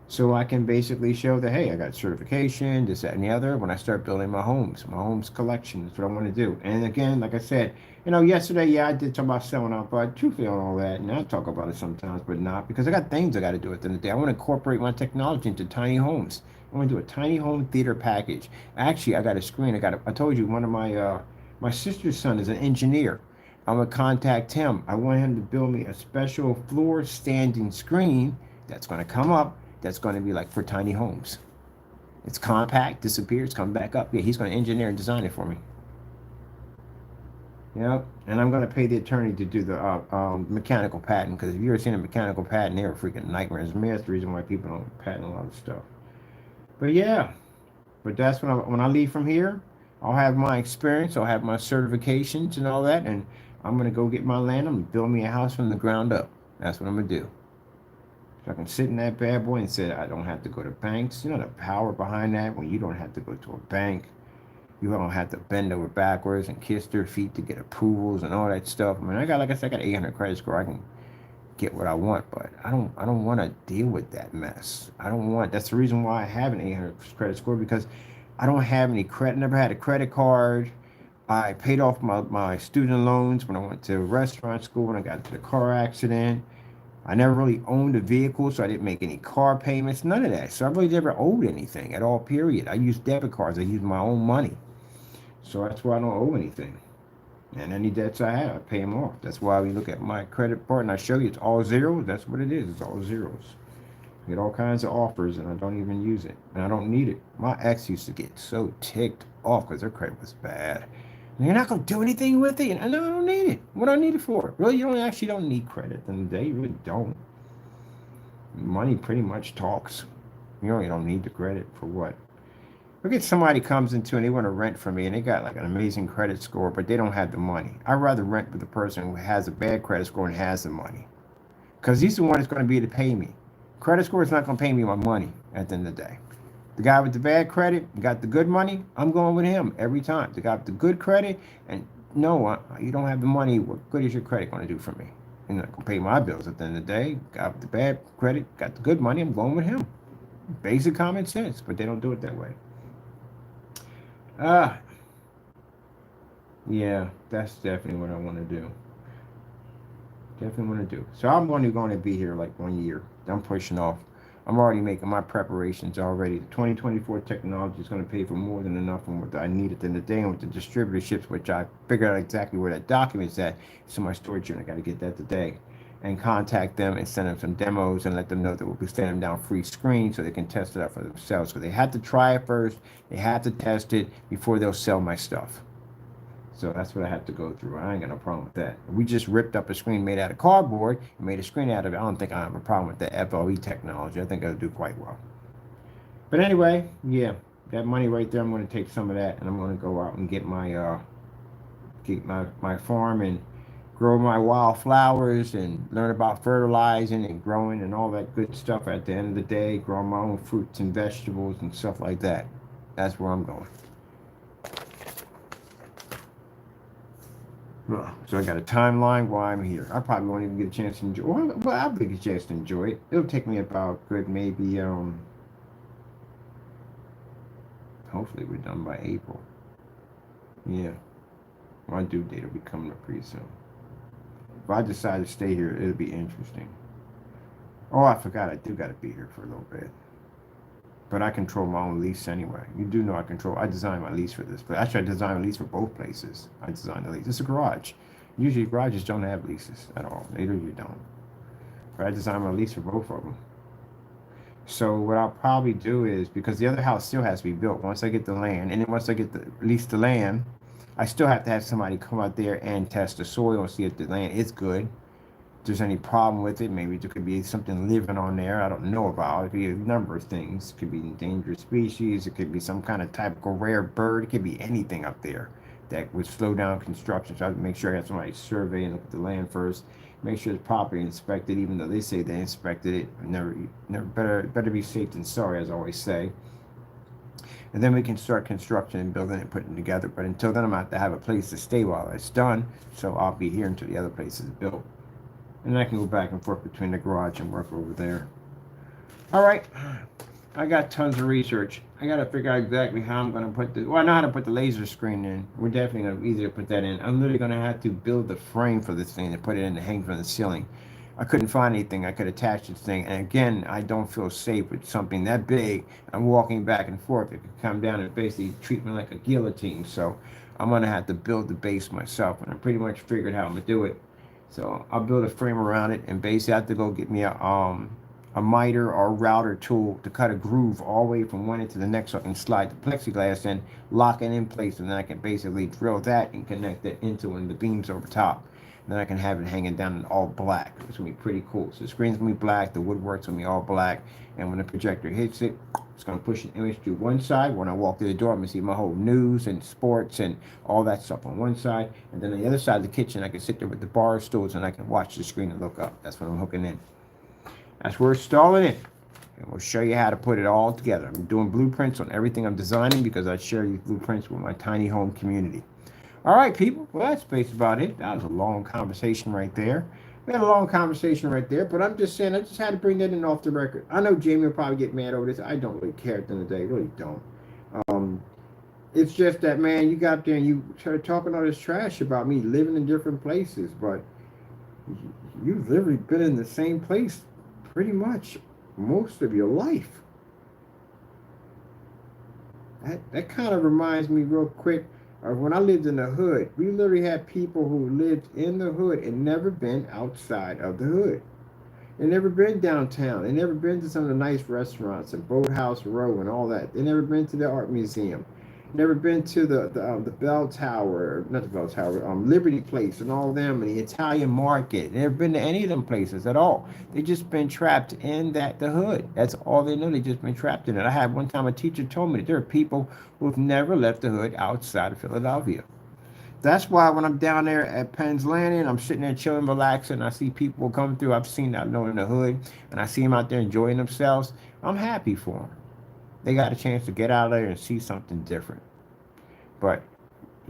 So I can basically show that hey, I got certification, this, that, and the other. When I start building my homes collection, that's what I want to do. And again, like I said, yesterday, yeah, I did talk about selling out, but truthfully on all that, and I talk about it sometimes, but not because I got things I got to do at the end of the day. I want to incorporate my technology into tiny homes. I want to do a tiny home theater package. Actually, I got a screen. I told you one of my sister's son is an engineer. I'm gonna contact him. I want him to build me a special floor standing screen that's gonna come up. That's gonna be like for tiny homes. It's compact, disappears, come back up. Yeah, he's gonna engineer and design it for me. Yep. And I'm gonna pay the attorney to do the mechanical patent because if you've ever seen a mechanical patent, they're freaking nightmares. I mean, that's the reason why people don't patent a lot of stuff. But yeah, but that's when I leave from here, I'll have my experience, I'll have my certifications and all that, and I'm gonna go get my land. I'm gonna build me a house from the ground up. That's what I'm gonna do. So I can sit in that bad boy and say I don't have to go to banks. The power behind that when you don't have to go to a bank. You don't have to bend over backwards and kiss their feet to get approvals and all that stuff. I mean, like I said, I got 800 credit score. I can get what I want, but I don't want to deal with that mess. That's the reason why I have an 800 credit score because I don't have any credit. Never had a credit card. I paid off my student loans when I went to restaurant school, when I got into the car accident. I never really owned a vehicle, so I didn't make any car payments, none of that. So I really never owed anything at all, period. I used debit cards. I used my own money. So that's why I don't owe anything. And any debts I have, I pay them off. That's why we look at my credit part and I show you it's all zeros. That's what it is. It's all zeros. I get all kinds of offers and I don't even use it. And I don't need it. My ex used to get so ticked off because her credit was bad. And you're not going to do anything with it? And no, I don't need it. What do I need it for? Really, you don't need credit. At the end of the day, you really don't. Money pretty much talks. You really don't need the credit for what? Look at somebody comes into and they want to rent from me and they got like an amazing credit score, but they don't have the money. I'd rather rent with the person who has a bad credit score and has the money. Because he's the one that's going to be able to pay me. Credit score is not going to pay me my money at the end of the day. The guy with the bad credit got the good money, I'm going with him every time. The guy with the good credit, and no, you don't have the money, what good is your credit going to do for me? You're not going to pay my bills at the end of the day. Guy with the bad credit got the good money, I'm going with him. Basic common sense, but they don't do it that way. Yeah, that's definitely what I want to do. Definitely want to do. So I'm only going to be here like 1 year. I'm pushing off. I'm already making my preparations already. The 2024 technology is going to pay for more than enough from what I need at the end of the day, and with the distributorships, which I figured out exactly where that document's at. It's in my storage unit. I got to get that today. and contact them and send them some demos and let them know that we'll be sending them down free screen so they can test it out for themselves. So they had to try it first, they had to test it before they'll sell my stuff. So that's what I have to go through. I ain't got no problem with that. We just ripped up a screen made out of cardboard and made a screen out of it. I don't think I have a problem with the FLE technology. I think I'll do quite well. But anyway, yeah, that money right there, I'm going to take some of that and I'm going to go out and get my my farm and grow my wildflowers and learn about fertilizing and growing and all that good stuff at the end of the day, grow my own fruits and vegetables and stuff like that. That's where I'm going. So I got a timeline while I'm here. I probably won't even get a chance to enjoy. Well, I'll get a chance to enjoy it. It'll take me about good maybe hopefully we're done by April. Yeah, my due date will be coming up pretty soon. If I decide to stay here, it'll be interesting. Oh, I forgot I do got to be here for a little bit. But I control my own lease anyway. You do know I designed my lease for this place. Actually, I designed a lease for both places. I designed the lease. It's a garage. Usually garages don't have leases at all. They really don't. But I designed my lease for both of them. So what I'll probably do is, because the other house still has to be built once I get the land, and then once I get the lease the land, I still have to have somebody come out there and test the soil and see if the land is good. If there's any problem with it, maybe there could be something living on there I don't know about. It could be a number of things. It could be endangered species. It could be some kind of typical rare bird. It could be anything up there that would slow down construction. So I have to make sure I have somebody survey and look at the land first. Make sure it's properly inspected, even though they say they inspected it. Better be safe than sorry, as I always say. And then we can start construction and building and putting it together. But until then, I'm going to have to have a place to stay while it's done. So I'll be here until the other place is built. And I can go back and forth between the garage and work over there. All right. I got tons of research. I got to figure out exactly how I'm going to put well, I know how to put the laser screen in. We're definitely going to be easy to put that in. I'm literally going to have to build the frame for this thing and put it in to hang from the ceiling. I couldn't find anything I could attach this thing. And again, I don't feel safe with something that big. I'm walking back and forth. It could come down and basically treat me like a guillotine. So I'm going to have to build the base myself. And I pretty much figured how I'm going to do it. So I'll build a frame around it and basically I have to go get me a miter or a router tool to cut a groove all the way from one end to the next so I can slide the plexiglass in, lock it in place, and then I can basically drill that and connect it into one of the beams over top. And then I can have it hanging down in all black. It's going to be pretty cool. So the screen's going to be black, the woodwork's going to be all black, and when the projector hits it, it's going to push an image to one side. When I walk through the door, I'm going to see my whole news and sports and all that stuff on one side. And then on the other side of the kitchen, I can sit there with the bar stools and I can watch the screen and look up. That's what I'm hooking in. That's where we're installing it. And we'll show you how to put it all together. I'm doing blueprints on everything I'm designing because I share these blueprints with my tiny home community. All right, people. Well, that's basically about it. That was a long conversation right there. We had a long conversation right there, but I'm just saying, I just had to bring that in off the record. I know Jamie will probably get mad over this. I don't really care at the end of the day. Really don't. It's just that, man, you got there and you started talking all this trash about me living in different places, but you've literally been in the same place pretty much most of your life. That kind of reminds me real quick of when I lived in the hood. We literally had people who lived in the hood and never been outside of the hood. They never been downtown. They never been to some of the nice restaurants and Boathouse Row and all that. They never been to the art museum. Never been to the Bell Tower, not the Bell Tower, Liberty Place and all of them, and the Italian Market. Never been to any of them places at all. They just been trapped in the hood. That's all they know. They just been trapped in it. I had one time a teacher told me that there are people who've never left the hood outside of Philadelphia. That's why when I'm down there at Penn's Landing, I'm sitting there chilling, relaxing, I see people coming through. I've seen that in the hood, and I see them out there enjoying themselves. I'm happy for them. They got a chance to get out of there and see something different. But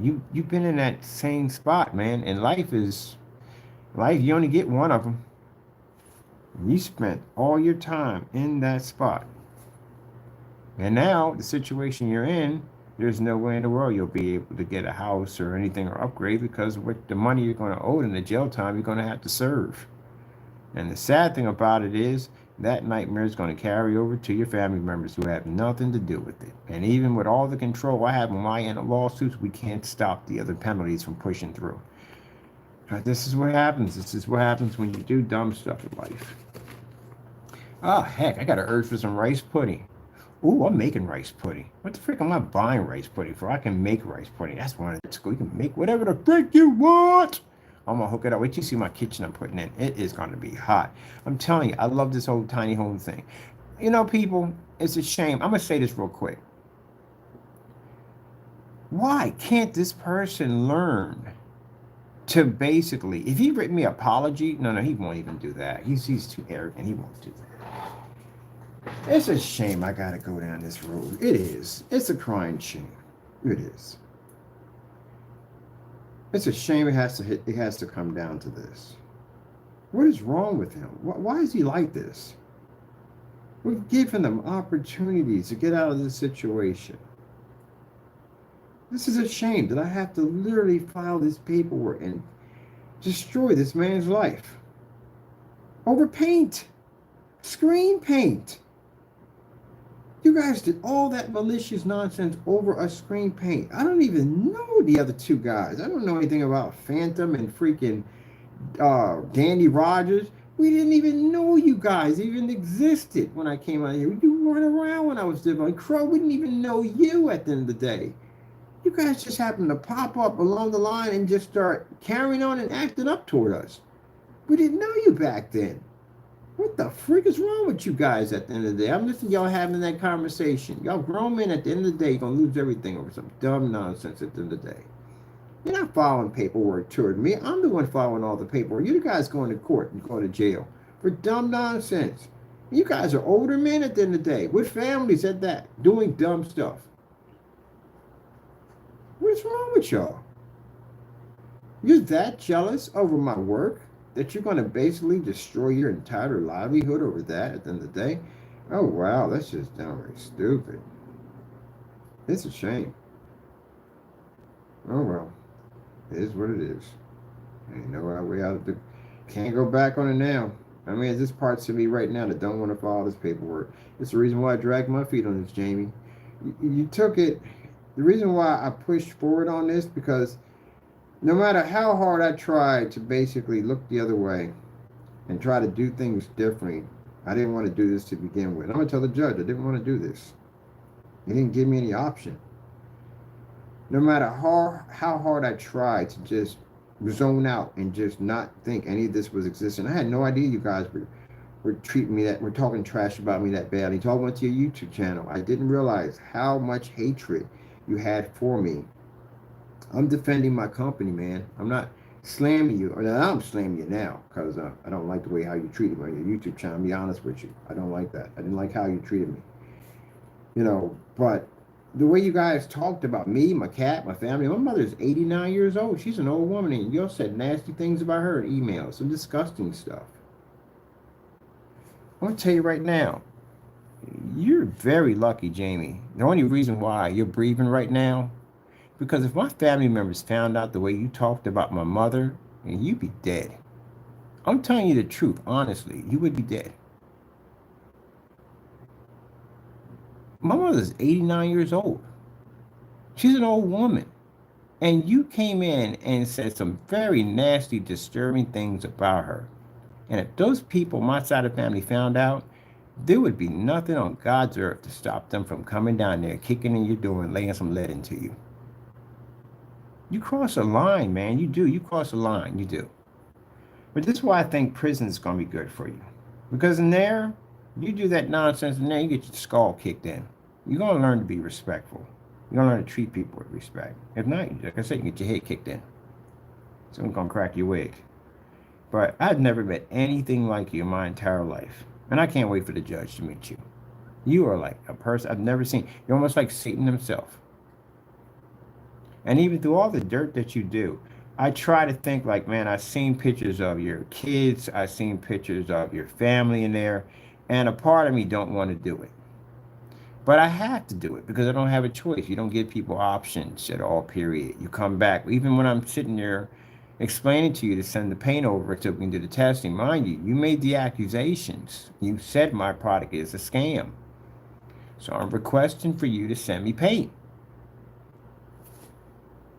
you've been in that same spot, man. And life, you only get one of them. You spent all your time in that spot. And now, the situation you're in, there's no way in the world you'll be able to get a house or anything or upgrade because with the money you're going to owe in the jail time, you're going to have to serve. And the sad thing about it is that nightmare is going to carry over to your family members who have nothing to do with it. And even with all the control I have on my end of lawsuits, we can't stop the other penalties from pushing through. This is what happens. This is what happens when you do dumb stuff in life. Oh, heck, I got an urge for some rice pudding. Ooh, I'm making rice pudding. What the frick am I buying rice pudding for? I can make rice pudding. That's one of the school. You can make whatever the frick you want. I'm gonna hook it up. Wait till you see my kitchen I'm putting in. It is gonna be hot. I'm telling you, I love this whole tiny home thing. You know, people, it's a shame. I'm gonna say this real quick. Why can't this person learn to basically, if he written me an apology, no, he won't even do that. He's too arrogant. He won't do that. It's a shame I gotta go down this road. It is. It's a crying shame. It is. It's a shame it has to come down to this. What is wrong with him? Why is he like this? We've given them opportunities to get out of this situation. This is a shame that I have to literally file this paperwork and destroy this man's life over paint, screen paint. You guys did all that malicious nonsense over a screen paint. I don't even know the other two guys. I don't know anything about Phantom and freaking Danny Rogers. We didn't even know you guys even existed when I came out here. You weren't around when I was doing CROW. We didn't even know you at the end of the day. You guys just happened to pop up along the line and just start carrying on and acting up toward us. We didn't know you back then. What the freak is wrong with you guys at the end of the day? I'm listening to y'all having that conversation. Y'all grown men at the end of the day, you're going to lose everything over some dumb nonsense at the end of the day. You're not following paperwork toward me. I'm the one following all the paperwork. You guys going to court and going to jail for dumb nonsense. You guys are older men at the end of the day with families at that, doing dumb stuff. What's wrong with y'all? You're that jealous over my work that you're going to basically destroy your entire livelihood over that at the end of the day? Oh, wow, that's just downright stupid. It's a shame. Oh, well, it is what it is. Ain't no way out of the... Can't go back on it now. I mean, there's parts of me right now that don't want to follow this paperwork. It's the reason why I dragged my feet on this, Jamie. You took it... The reason why I pushed forward on this, because no matter how hard I tried to basically look the other way and try to do things differently, I didn't want to do this to begin with. I'm going to tell the judge I didn't want to do this. He didn't give me any option. No matter how hard I tried to just zone out and just not think any of this was existing, I had no idea you guys were treating me were talking trash about me that badly. Talking about your YouTube channel. I didn't realize how much hatred you had for me. I'm defending my company, man. I'm not slamming you. Or I'm slamming you now because I don't like the way how you treated me on your YouTube channel. I'll be honest with you. I don't like that. I didn't like how you treated me. You know, but the way you guys talked about me, my cat, my family. My mother's 89 years old. She's an old woman, and y'all said nasty things about her in emails. Some disgusting stuff. I'm going to tell you right now. You're very lucky, Jamie. The only reason why you're breathing right now, because if my family members found out the way you talked about my mother, you'd be dead. I'm telling you the truth, honestly. You would be dead. My mother's 89 years old. She's an old woman. And you came in and said some very nasty, disturbing things about her. And if those people, my side of the family, found out, there would be nothing on God's earth to stop them from coming down there, kicking in your door and laying some lead into you. You cross a line, man. You do. You cross a line. You do. But this is why I think prison is going to be good for you. Because in there, you do that nonsense and there you get your skull kicked in. You're going to learn to be respectful. You're going to learn to treat people with respect. If not, like I said, you get your head kicked in. Someone's going to crack your wig. But I've never met anything like you in my entire life. And I can't wait for the judge to meet you. You are like a person I've never seen. You're almost like Satan himself. And even through all the dirt that you do, I try to think like, man, I've seen pictures of your kids. I've seen pictures of your family in there. And a part of me don't want to do it. But I have to do it because I don't have a choice. You don't give people options at all, period. You come back. Even when I'm sitting there explaining to you to send the paint over so we can do the testing. Mind you, you made the accusations. You said my product is a scam. So I'm requesting for you to send me paint.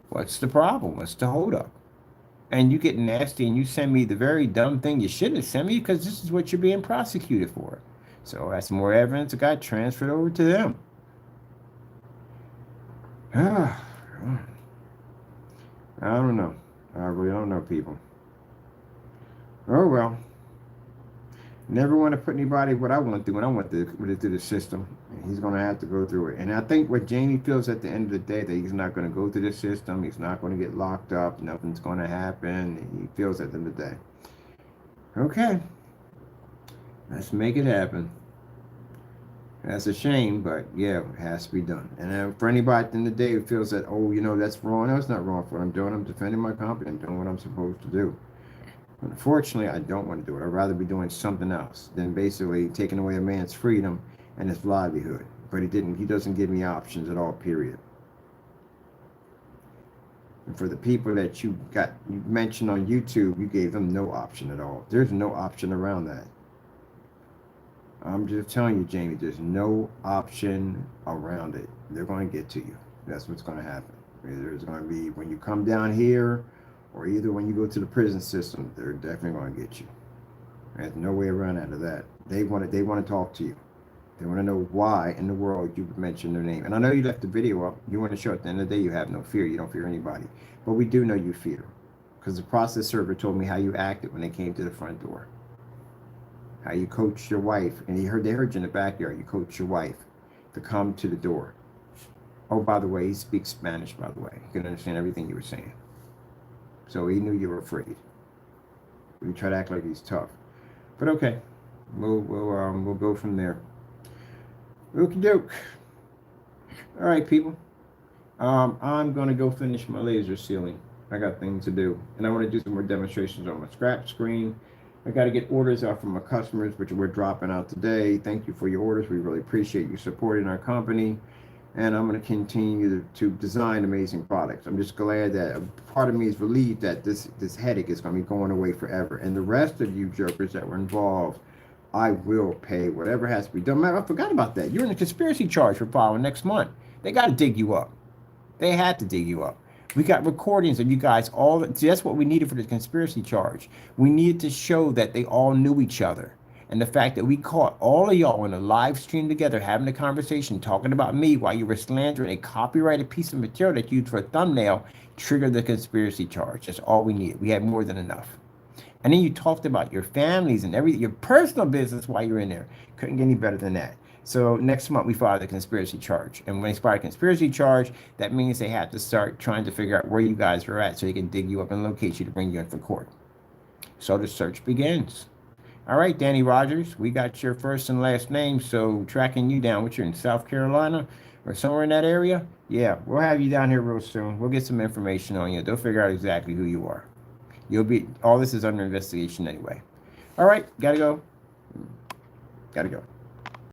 What's the problem? What's the holdup? and you get nasty and you send me the very dumb thing you shouldn't have sent me because this is what you're being prosecuted for. So that's more evidence that got transferred over to them. I don't know. I really don't know, people. Oh, well. Never want to put anybody what I went through when I went through the system. He's going to have to go through it. And I think what Jamie feels at the end of the day, that he's not going to go through the system. He's not going to get locked up. Nothing's going to happen. He feels at the end of the day. Okay. Let's make it happen. That's a shame, but yeah, it has to be done. And for anybody at the end of the day who feels that, oh, you know, that's wrong. No, it's not wrong for what I'm doing. I'm defending my company. I'm doing what I'm supposed to do. Unfortunately, I don't want to do it. I'd rather be doing something else than basically taking away a man's freedom and his livelihood. But he doesn't give me options at all, period. And for the people that you mentioned on YouTube, you gave them no option at all. There's no option around that. I'm just telling you, Jamie, there's no option around it. They're going to get to you. That's what's going to happen. There's going to be, when you come down here, or either when you go to the prison system, they're definitely going to get you. There's no way around out of that. They want to talk to you. They want to know why in the world you mentioned their name. And I know you left the video up. You want to show at the end of the day you have no fear. You don't fear anybody. But we do know you fear. Because the process server told me how you acted when they came to the front door. How you coached your wife. And they heard you in the backyard. You coached your wife to come to the door. Oh, by the way, he speaks Spanish, by the way. He can understand everything you were saying. So he knew you were afraid. We try to act like he's tough. But okay. We'll go from there. Okie doke. All right, people. I'm gonna go finish my laser sealing. I got things to do, and I want to do some more demonstrations on my scrap screen. I got to get orders out from my customers, which we're dropping out today. Thank you for your orders. We really appreciate you supporting our company, and I'm going to continue to design amazing products. I'm just glad that part of me is relieved that this headache is going to be going away forever. And the rest of you jokers that were involved, I will pay whatever has to be done. I forgot about that. You're in a conspiracy charge for filing next month. They got to dig you up. They had to dig you up. We got recordings of you guys all. See, that's what we needed for the conspiracy charge. We needed to show that they all knew each other. And the fact that we caught all of y'all in a live stream together having a conversation, talking about me while you were slandering a copyrighted piece of material that you used for a thumbnail, triggered the conspiracy charge. That's all we needed. We had more than enough. And then you talked about your families and everything, your personal business while you're in there. Couldn't get any better than that. So next month we file the conspiracy charge. And when they file a conspiracy charge, that means they have to start trying to figure out where you guys are at so they can dig you up and locate you to bring you in for court. So the search begins. All right, Danny Rogers, we got your first and last name, so tracking you down. What, you're in South Carolina or somewhere in that area? Yeah, we'll have you down here real soon. We'll get some information on you. They'll figure out exactly who you are. All this is under investigation anyway. All right, gotta go.